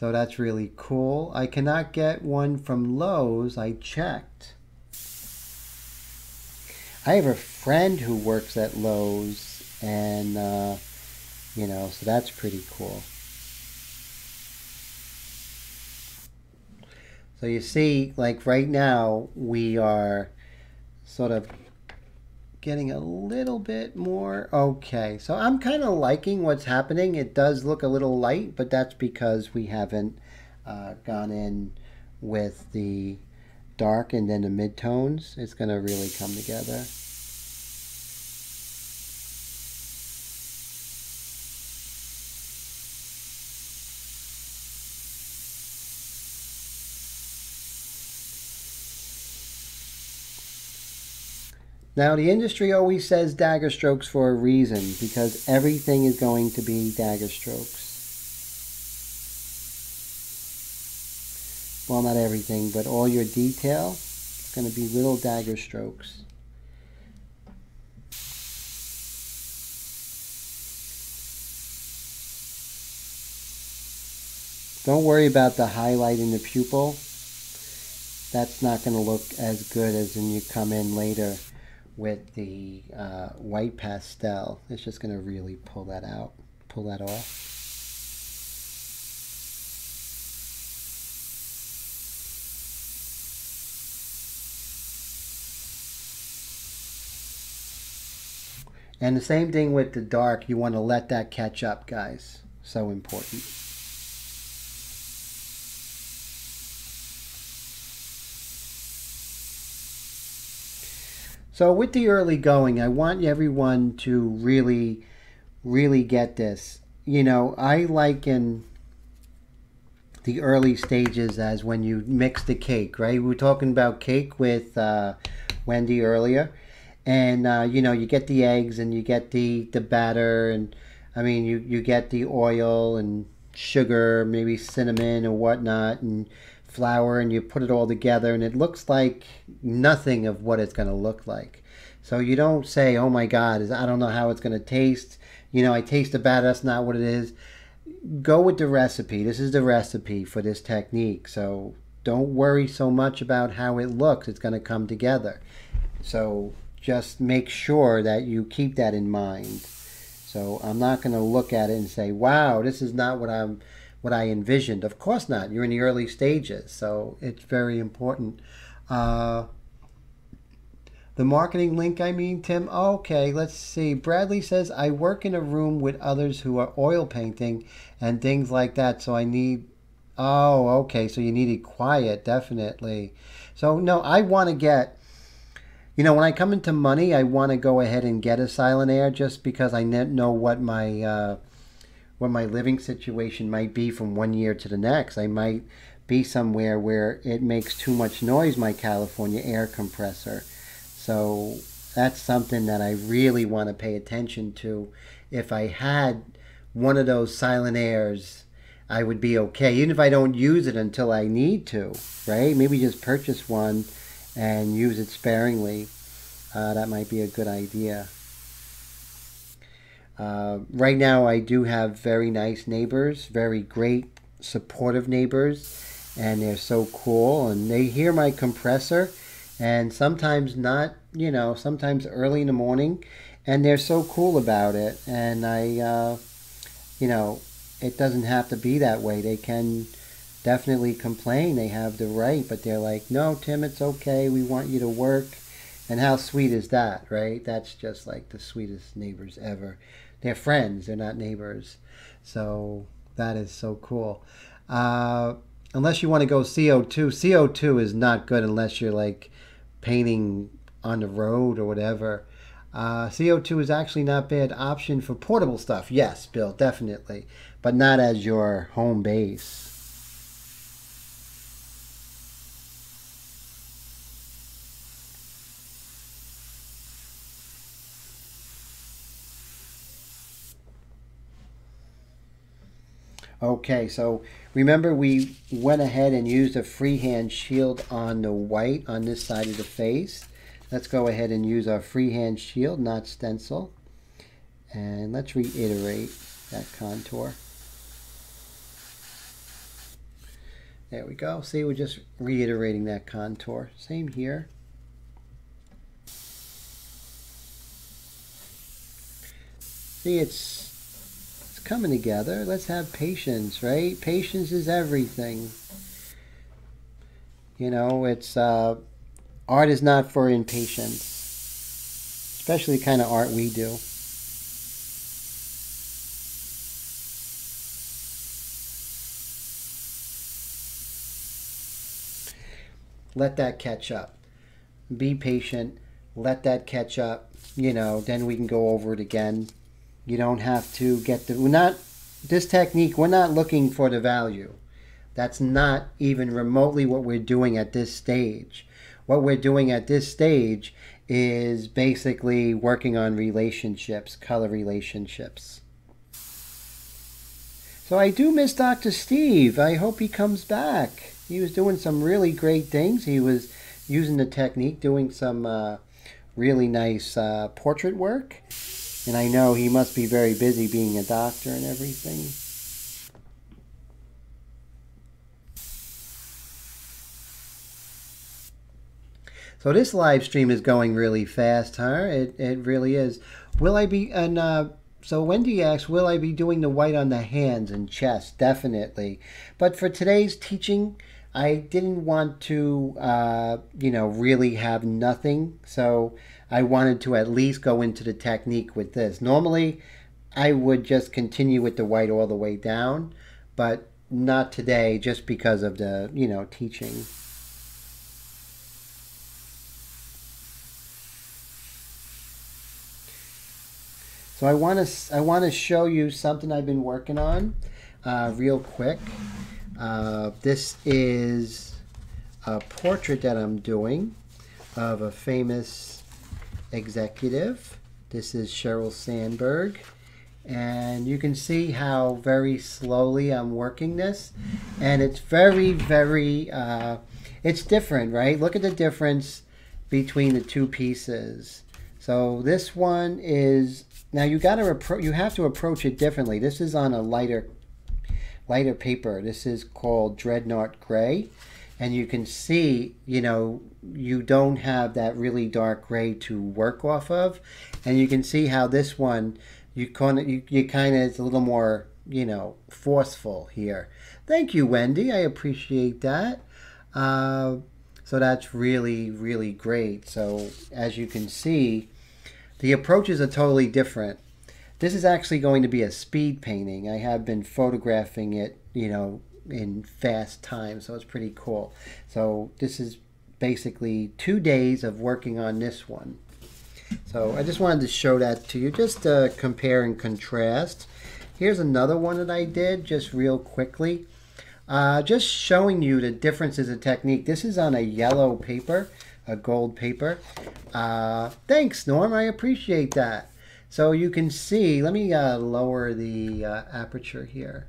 that's really cool. I cannot get one from Lowe's. I checked. I have a friend who works at Lowe's, and you know, so that's pretty cool. So you see, like right now, we are sort of getting a little bit more. Okay, so I'm kind of liking what's happening. It does look a little light, but that's because we haven't gone in with the dark and then the mid-tones. It's going to really come together. Now, the industry always says dagger strokes for a reason, because everything is going to be dagger strokes. Well, not everything, but all your detail is going to be little dagger strokes. Don't worry about the highlight in the pupil. That's not going to look as good as when you come in later with the white pastel. It's just going to really pull that out, pull that off. And the same thing with the dark. You want to let that catch up, guys. So important. So with the early going, I want everyone to really, really get this. You know, I liken the early stages as when you mix the cake, right? We were talking about cake with Wendy earlier. And, you know, you get the eggs and you get the batter, and, I mean, you get the oil and sugar, maybe cinnamon or whatnot, and flour, and you put it all together, and it looks like nothing of what it's going to look like. So you don't say, oh my God, I don't know how it's going to taste. You know, I taste the batter, that's not what it is. Go with the recipe. This is the recipe for this technique. So don't worry so much about how it looks. It's going to come together. So just make sure that you keep that in mind. So I'm not going to look at it and say, wow, this is not what I envisioned. Of course not. You're in the early stages, so it's very important. The marketing link, I mean, Tim. Okay, let's see. Bradley says, I work in a room with others who are oil painting and things like that, so I need... Oh, okay, so you need it quiet, definitely. So, no, I want to get... You know, when I come into money, I want to go ahead and get a silent air just because I know what my living situation might be from one year to the next. I might be somewhere where it makes too much noise, my California air compressor. So that's something that I really want to pay attention to. If I had one of those silent airs, I would be okay. Even if I don't use it until I need to, right? Maybe just purchase one and use it sparingly. That might be a good idea. Right now I do have very nice neighbors, very great supportive neighbors, and they're so cool, and they hear my compressor, and sometimes not, sometimes early in the morning, and they're so cool about it. And it doesn't have to be that way. They can definitely complain. They have the right, but they're like, no, Tim, it's okay. We want you to work. And how sweet is that, right? That's just like the sweetest neighbors ever. They're friends. They're not neighbors. So that is so cool. Unless you want to go CO2. CO2 is not good unless you're like painting on the road or whatever. CO2 is actually not a bad option for portable stuff. Yes, Bill, definitely. But not as your home base. Okay, so remember we went ahead and used a freehand shield on the white on this side of the face. Let's go ahead and use our freehand shield, not stencil. And let's reiterate that contour. There we go. See, we're just reiterating that contour. Same here. See, it's coming together. Let's have patience, right? Patience is everything. It's art is not for impatience, especially the kind of art we do. Let that catch up. Be patient. Let that catch up. Then we can go over it again. You don't have to get this technique, we're not looking for the value. That's not even remotely what we're doing at this stage. What we're doing at this stage is basically working on relationships, color relationships. So I do miss Dr. Steve. I hope he comes back. He was doing some really great things. He was using the technique, doing some really nice portrait work. And I know he must be very busy being a doctor and everything. So this live stream is going really fast, huh? It really is. Will I be, and so Wendy asks, will I be doing the white on the hands and chest? Definitely. But for today's teaching, I didn't want to, really have nothing. So I wanted to at least go into the technique with this. Normally, I would just continue with the white all the way down, but not today just because of the, teaching. So I want to show you something I've been working on real quick. This is a portrait that I'm doing of a famous executive. This is Sheryl Sandberg. And you can see how very slowly I'm working this. And it's very, very, it's different, right? Look at the difference between the two pieces. So this one is, now you have to approach it differently. This is on a lighter paper. This is called Dreadnought Gray. And you can see, you don't have that really dark gray to work off of. And you can see how this one, you kind of, it's a little more, forceful here. Thank you, Wendy. I appreciate that. So that's really, really great. So as you can see, the approaches are totally different. This is actually going to be a speed painting. I have been photographing it, in fast time, so it's pretty cool. So this is basically 2 days of working on this one. So I just wanted to show that to you, just to compare and contrast. Here's another one that I did just real quickly. Just showing you the differences of technique. This is on a yellow paper, a gold paper. Thanks, Norm. I appreciate that. So you can see, let me lower the aperture here.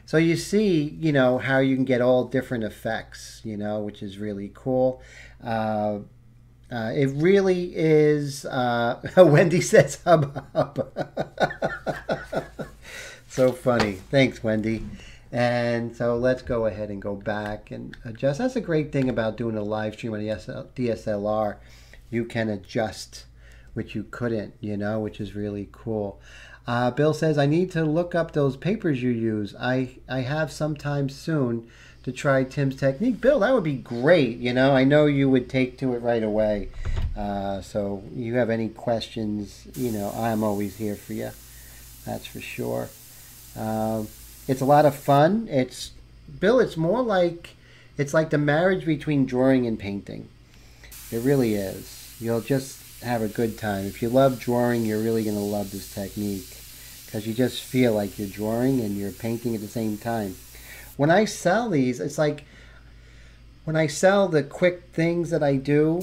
So you see, how you can get all different effects, which is really cool. It really is, Wendy says hub hub. So funny. Thanks, Wendy. And so let's go ahead and go back and adjust. That's a great thing about doing a live stream on the DSLR. You can adjust, which you couldn't, you know, which is really cool. Bill says, I need to look up those papers you use. I have sometime soon to try Tim's technique. Bill, that would be great. You know, I know you would take to it right away. So you have any questions, you know, I'm always here for you. That's for sure. It's a lot of fun. Bill, it's more like, it's like the marriage between drawing and painting. It really is. You'll just have a good time. If you love drawing, you're really going to love this technique because you just feel like you're drawing and you're painting at the same time. When I sell these, it's like when I sell the quick things that I do,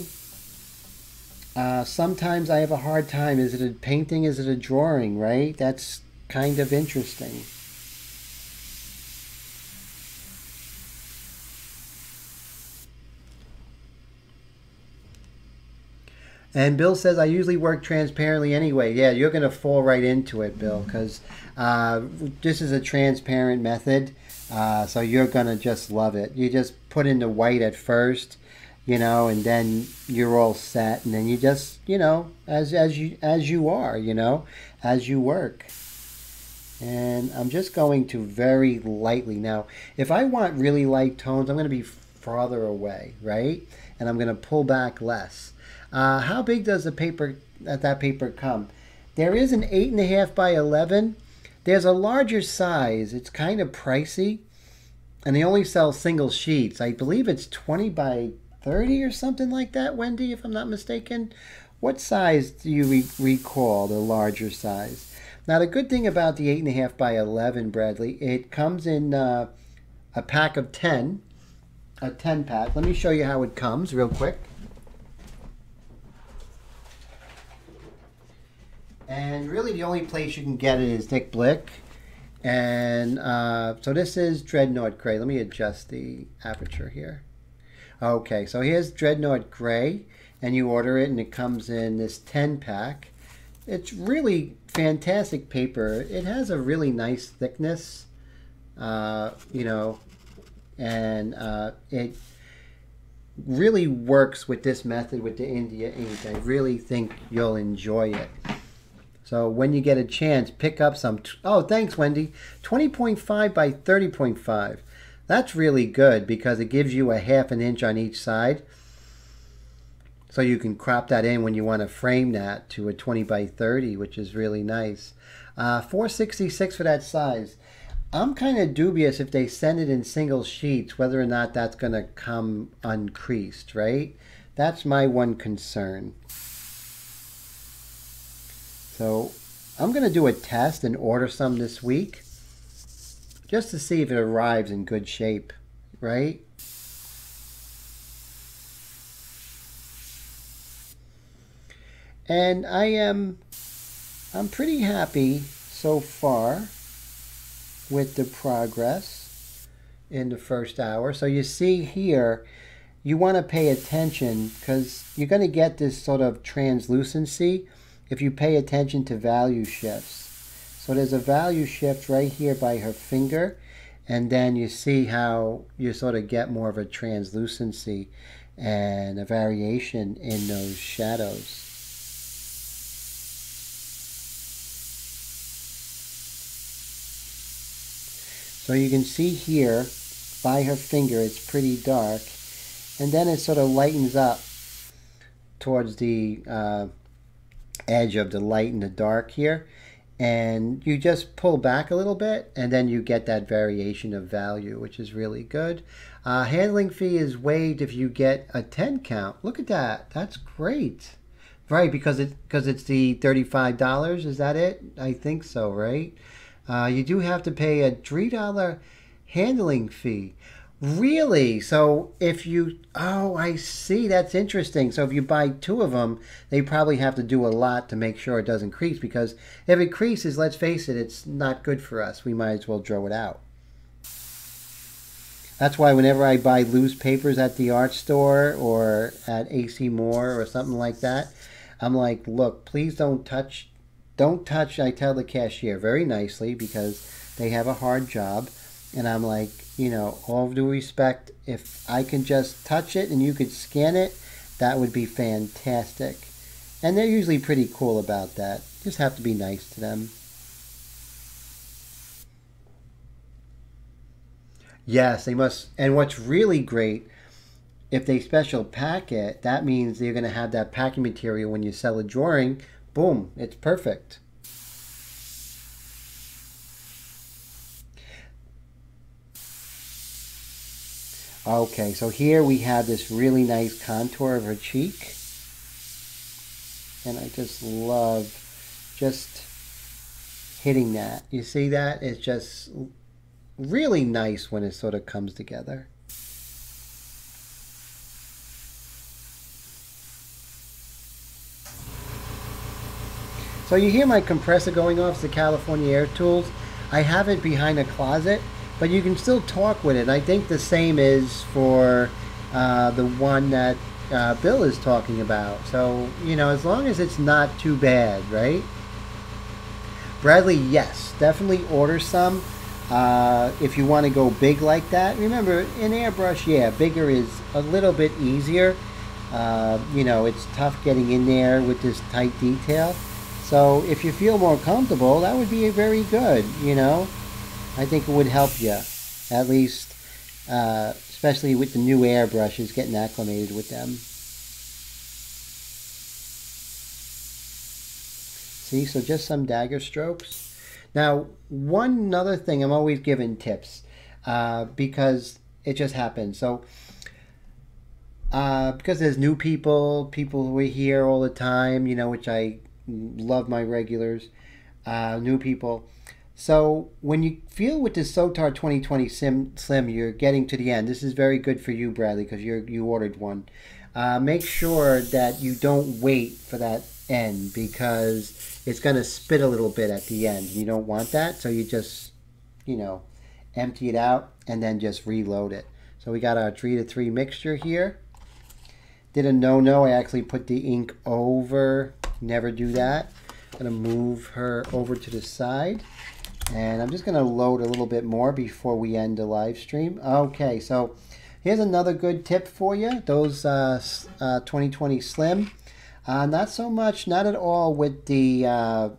sometimes I have a hard time. Is it a painting? Is it a drawing, right? That's kind of interesting. And Bill says, I usually work transparently anyway. Yeah, you're going to fall right into it, Bill, because this is a transparent method. So you're going to just love it. You just put in the white at first, you know, and then you're all set. And then you just, you know, as you are, you know, as you work. And I'm just going to very lightly. Now, if I want really light tones, I'm going to be farther away, right? And I'm going to pull back less. How big does that paper come? There is an 8.5 by 11. There's a larger size. It's kind of pricey, and they only sell single sheets. I believe it's 20 by 30 or something like that, Wendy, if I'm not mistaken. What size do you recall, the larger size? Now, the good thing about the 8.5 by 11, Bradley, it comes in a pack of 10, a 10 pack. Let me show you how it comes real quick. And really the only place you can get it is Dick Blick. And so this is Dreadnought Gray. Let me adjust the aperture here. Okay, so here's Dreadnought Gray. And you order it and it comes in this 10 pack. It's really fantastic paper. It has a really nice thickness, you know, and it really works with this method with the India ink. I really think you'll enjoy it. So when you get a chance, pick up some. Oh, thanks, Wendy. 20.5 by 30.5. That's really good because it gives you a ½ an inch on each side. So you can crop that in when you want to frame that to a 20 by 30, which is really nice. $4.66 for that size. I'm kind of dubious if they send it in single sheets, whether or not that's going to come uncreased, right? That's my one concern. So I'm going to do a test and order some this week just to see if it arrives in good shape, right? And I'm pretty happy so far with the progress in the first hour. So you see here, you want to pay attention because you're going to get this sort of translucency if you pay attention to value shifts. So there's a value shift right here by her finger, and then you see how you sort of get more of a translucency and a variation in those shadows. So you can see here by her finger it's pretty dark, and then it sort of lightens up towards the edge of the light and the dark here, and you just pull back a little bit and then you get that variation of value, which is really good. Handling fee is waived if you get a 10 count. Look at that. That's great. Right, because it's the $35. Is that it? I think so, right? You do have to pay a $3 handling fee. Really? So if you, oh, I see. That's interesting. So if you buy 2 of them, they probably have to do a lot to make sure it doesn't crease, because if it creases, let's face it, it's not good for us. We might as well throw it out. That's why whenever I buy loose papers at the art store or at AC Moore or something like that, I'm like, look, please don't touch. I tell the cashier very nicely because they have a hard job. And I'm like, you know, all due respect, if I can just touch it and you could scan it, that would be fantastic. And they're usually pretty cool about that. Just have to be nice to them. Yes, they must. And what's really great, if they special pack it, that means you're going to have that packing material when you sell a drawing. Boom, it's perfect. Okay, so here we have this really nice contour of her cheek. And I just love just hitting that. You see that? It's just really nice when it sort of comes together. So you hear my compressor going off, it's the California Air Tools. I have it behind a closet, but you can still talk with it. I think the same is for the one that Bill is talking about. So, you know, as long as it's not too bad, right? Bradley, yes, definitely order some. If you want to go big like that. Remember, in Airbrush, yeah, bigger is a little bit easier. You know, it's tough getting in there with this tight detail. So if you feel more comfortable, that would be very good, you know. I think it would help you, at least, especially with the new airbrushes, getting acclimated with them. See, so just some dagger strokes. Now, one other thing, I'm always giving tips, because it just happens. So, because there's new people who are here all the time, you know, which I love my regulars, new people. So when you feel with this Sotar 2020 Slim, you're getting to the end. This is very good for you, Bradley, because you ordered one. Make sure that you don't wait for that end because it's going to spit a little bit at the end. You don't want that, so you just, you know, empty it out and then just reload it. So we got our 3-to-3 mixture here. Did a no-no. I actually put the ink over. Never do that. I'm going to move her over to the side. And I'm just going to load a little bit more before we end the live stream. Okay, so here's another good tip for you. Those 2020 Slim. Not so much, not at all with the,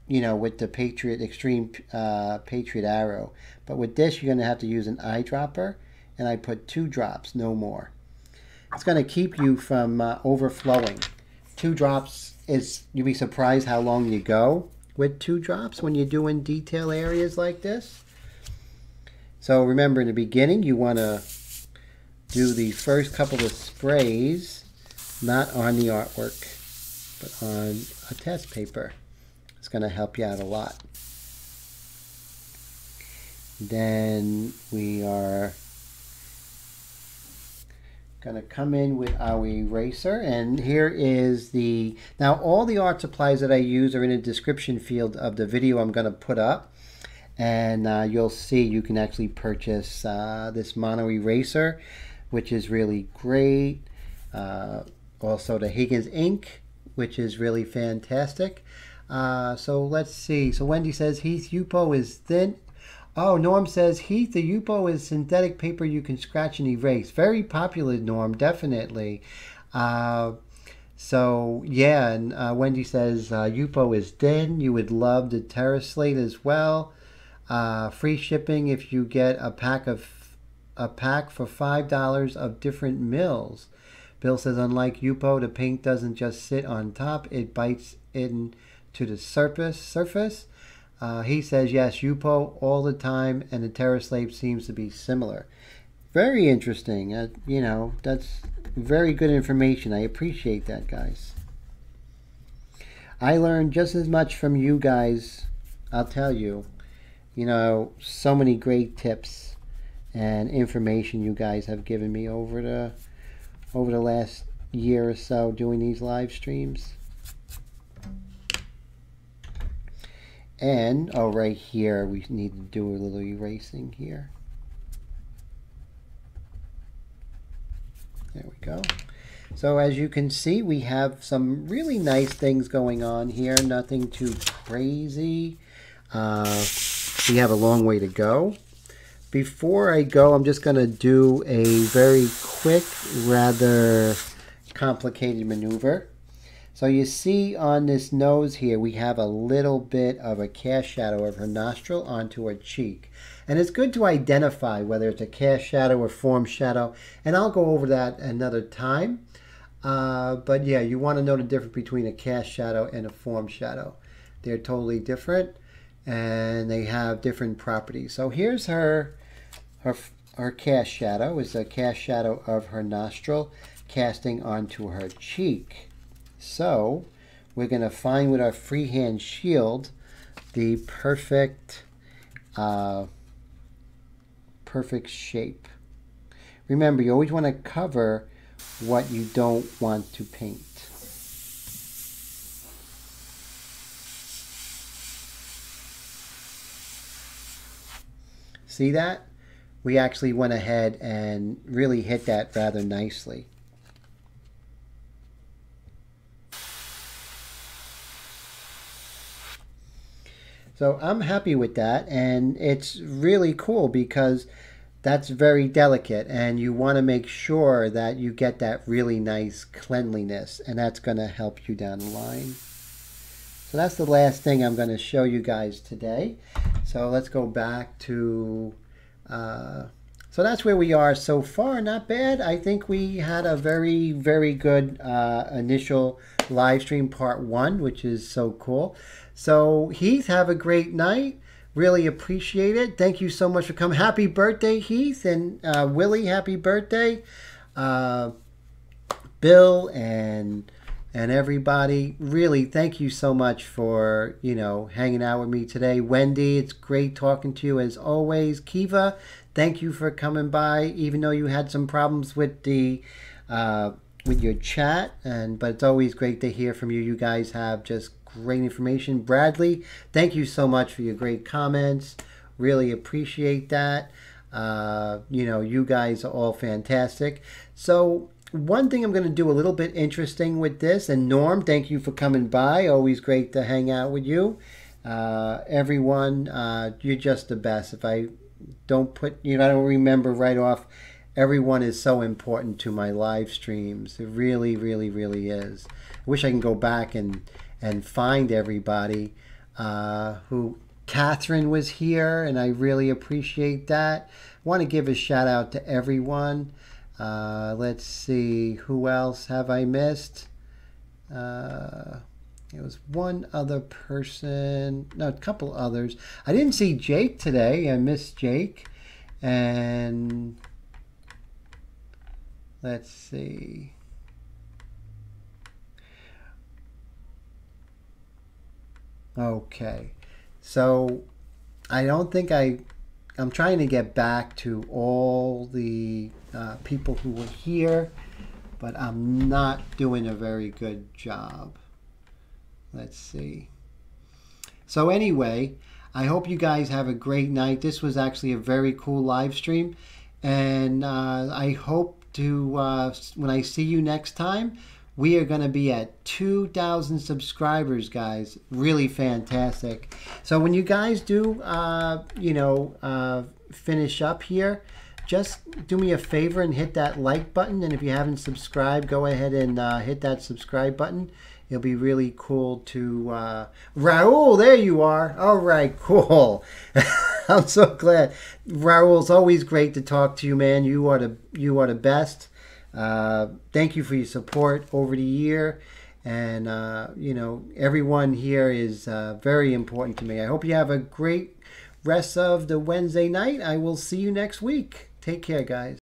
you know, with the Patriot Xtreme Patriot Arrow. But with this, you're going to have to use an eyedropper. And I put 2 drops, no more. It's going to keep you from overflowing. 2 drops is, you'll be surprised how long you go with 2 drops when you're doing detail areas like this. So remember, in the beginning, you want to do the first couple of sprays, not on the artwork, but on a test paper. It's going to help you out a lot. Then we are going to come in with our eraser, and here is the, now all the art supplies that I use are in the description field of the video I'm going to put up, and you'll see you can actually purchase this mono eraser, which is really great. Also the Higgins Ink, which is really fantastic. So let's see. So Wendy says Heath Yupo is thin. Oh, Norm says, Heath, the Yupo is synthetic paper you can scratch and erase. Very popular, Norm, definitely. So, yeah, and Wendy says, Yupo is thin. You would love the Terra Slate as well. Free shipping if you get a pack for $5 of different mills. Bill says, unlike Yupo, the paint doesn't just sit on top. It bites into the surface. He says, yes, Yupo all the time, and the Terra Slate seems to be similar. Very interesting. You know, that's very good information. I appreciate that, guys. I learned just as much from you guys, I'll tell you. You know, so many great tips and information you guys have given me over the last year or so doing these live streams. And, oh, right here, we need to do a little erasing here. There we go. So as you can see, we have some really nice things going on here. Nothing too crazy. We have a long way to go. Before I go, I'm just going to do a very quick, rather complicated maneuver. So you see on this nose here, we have a little bit of a cast shadow of her nostril onto her cheek. And it's good to identify whether it's a cast shadow or form shadow. And I'll go over that another time. But yeah, you want to know the difference between a cast shadow and a form shadow. They're totally different and they have different properties. So here's her cast shadow. Is a cast shadow of her nostril casting onto her cheek. So we're going to find with our freehand shield the perfect perfect shape. Remember, you always want to cover what you don't want to paint. See that? We actually went ahead and really hit that rather nicely. So I'm happy with that, and it's really cool because that's very delicate, and you want to make sure that you get that really nice cleanliness, and that's going to help you down the line. So that's the last thing I'm going to show you guys today. So let's go back to, so that's where we are so far. Not bad. I think we had a very, very good initial live stream part 1, which is so cool. So Heath, have a great night. Really appreciate it. Thank you so much for coming. Happy birthday, Heath, and Willie, happy birthday. Bill and everybody, really thank you so much for, you know, hanging out with me today. Wendy, it's great talking to you as always. Kiva, thank you for coming by, even though you had some problems with the with your chat, but it's always great to hear from you. You guys have just great information. Bradley, thank you so much for your great comments. Really appreciate that. You know, you guys are all fantastic. So one thing I'm going to do a little bit interesting with this, and Norm, thank you for coming by. Always great to hang out with you. Everyone, you're just the best. If I don't put, you know, I don't remember right off, everyone is so important to my live streams. It really, really, really is. I wish I can go back and find everybody who, Catherine was here, and I really appreciate that. I want to give a shout out to everyone. Let's see, who else have I missed? There was one other person, no, a couple others. I didn't see Jake today. I missed Jake. And let's see. Okay, so I don't think I'm trying to get back to all the people who were here, but I'm not doing a very good job. Let's see. So anyway, I hope you guys have a great night. This was actually a very cool live stream, and I hope to, when I see you next time, we are going to be at 2,000 subscribers, guys. Really fantastic. So when you guys do, you know, finish up here, just do me a favor and hit that like button. And if you haven't subscribed, go ahead and hit that subscribe button. It'll be really cool to... Raul, there you are. All right, cool. I'm so glad. Raul, it's always great to talk to you, man. You are the best. Thank you for your support over the year, and you know, everyone here is very important to me. I hope you have a great rest of the Wednesday night. I will see you next week. Take care, guys.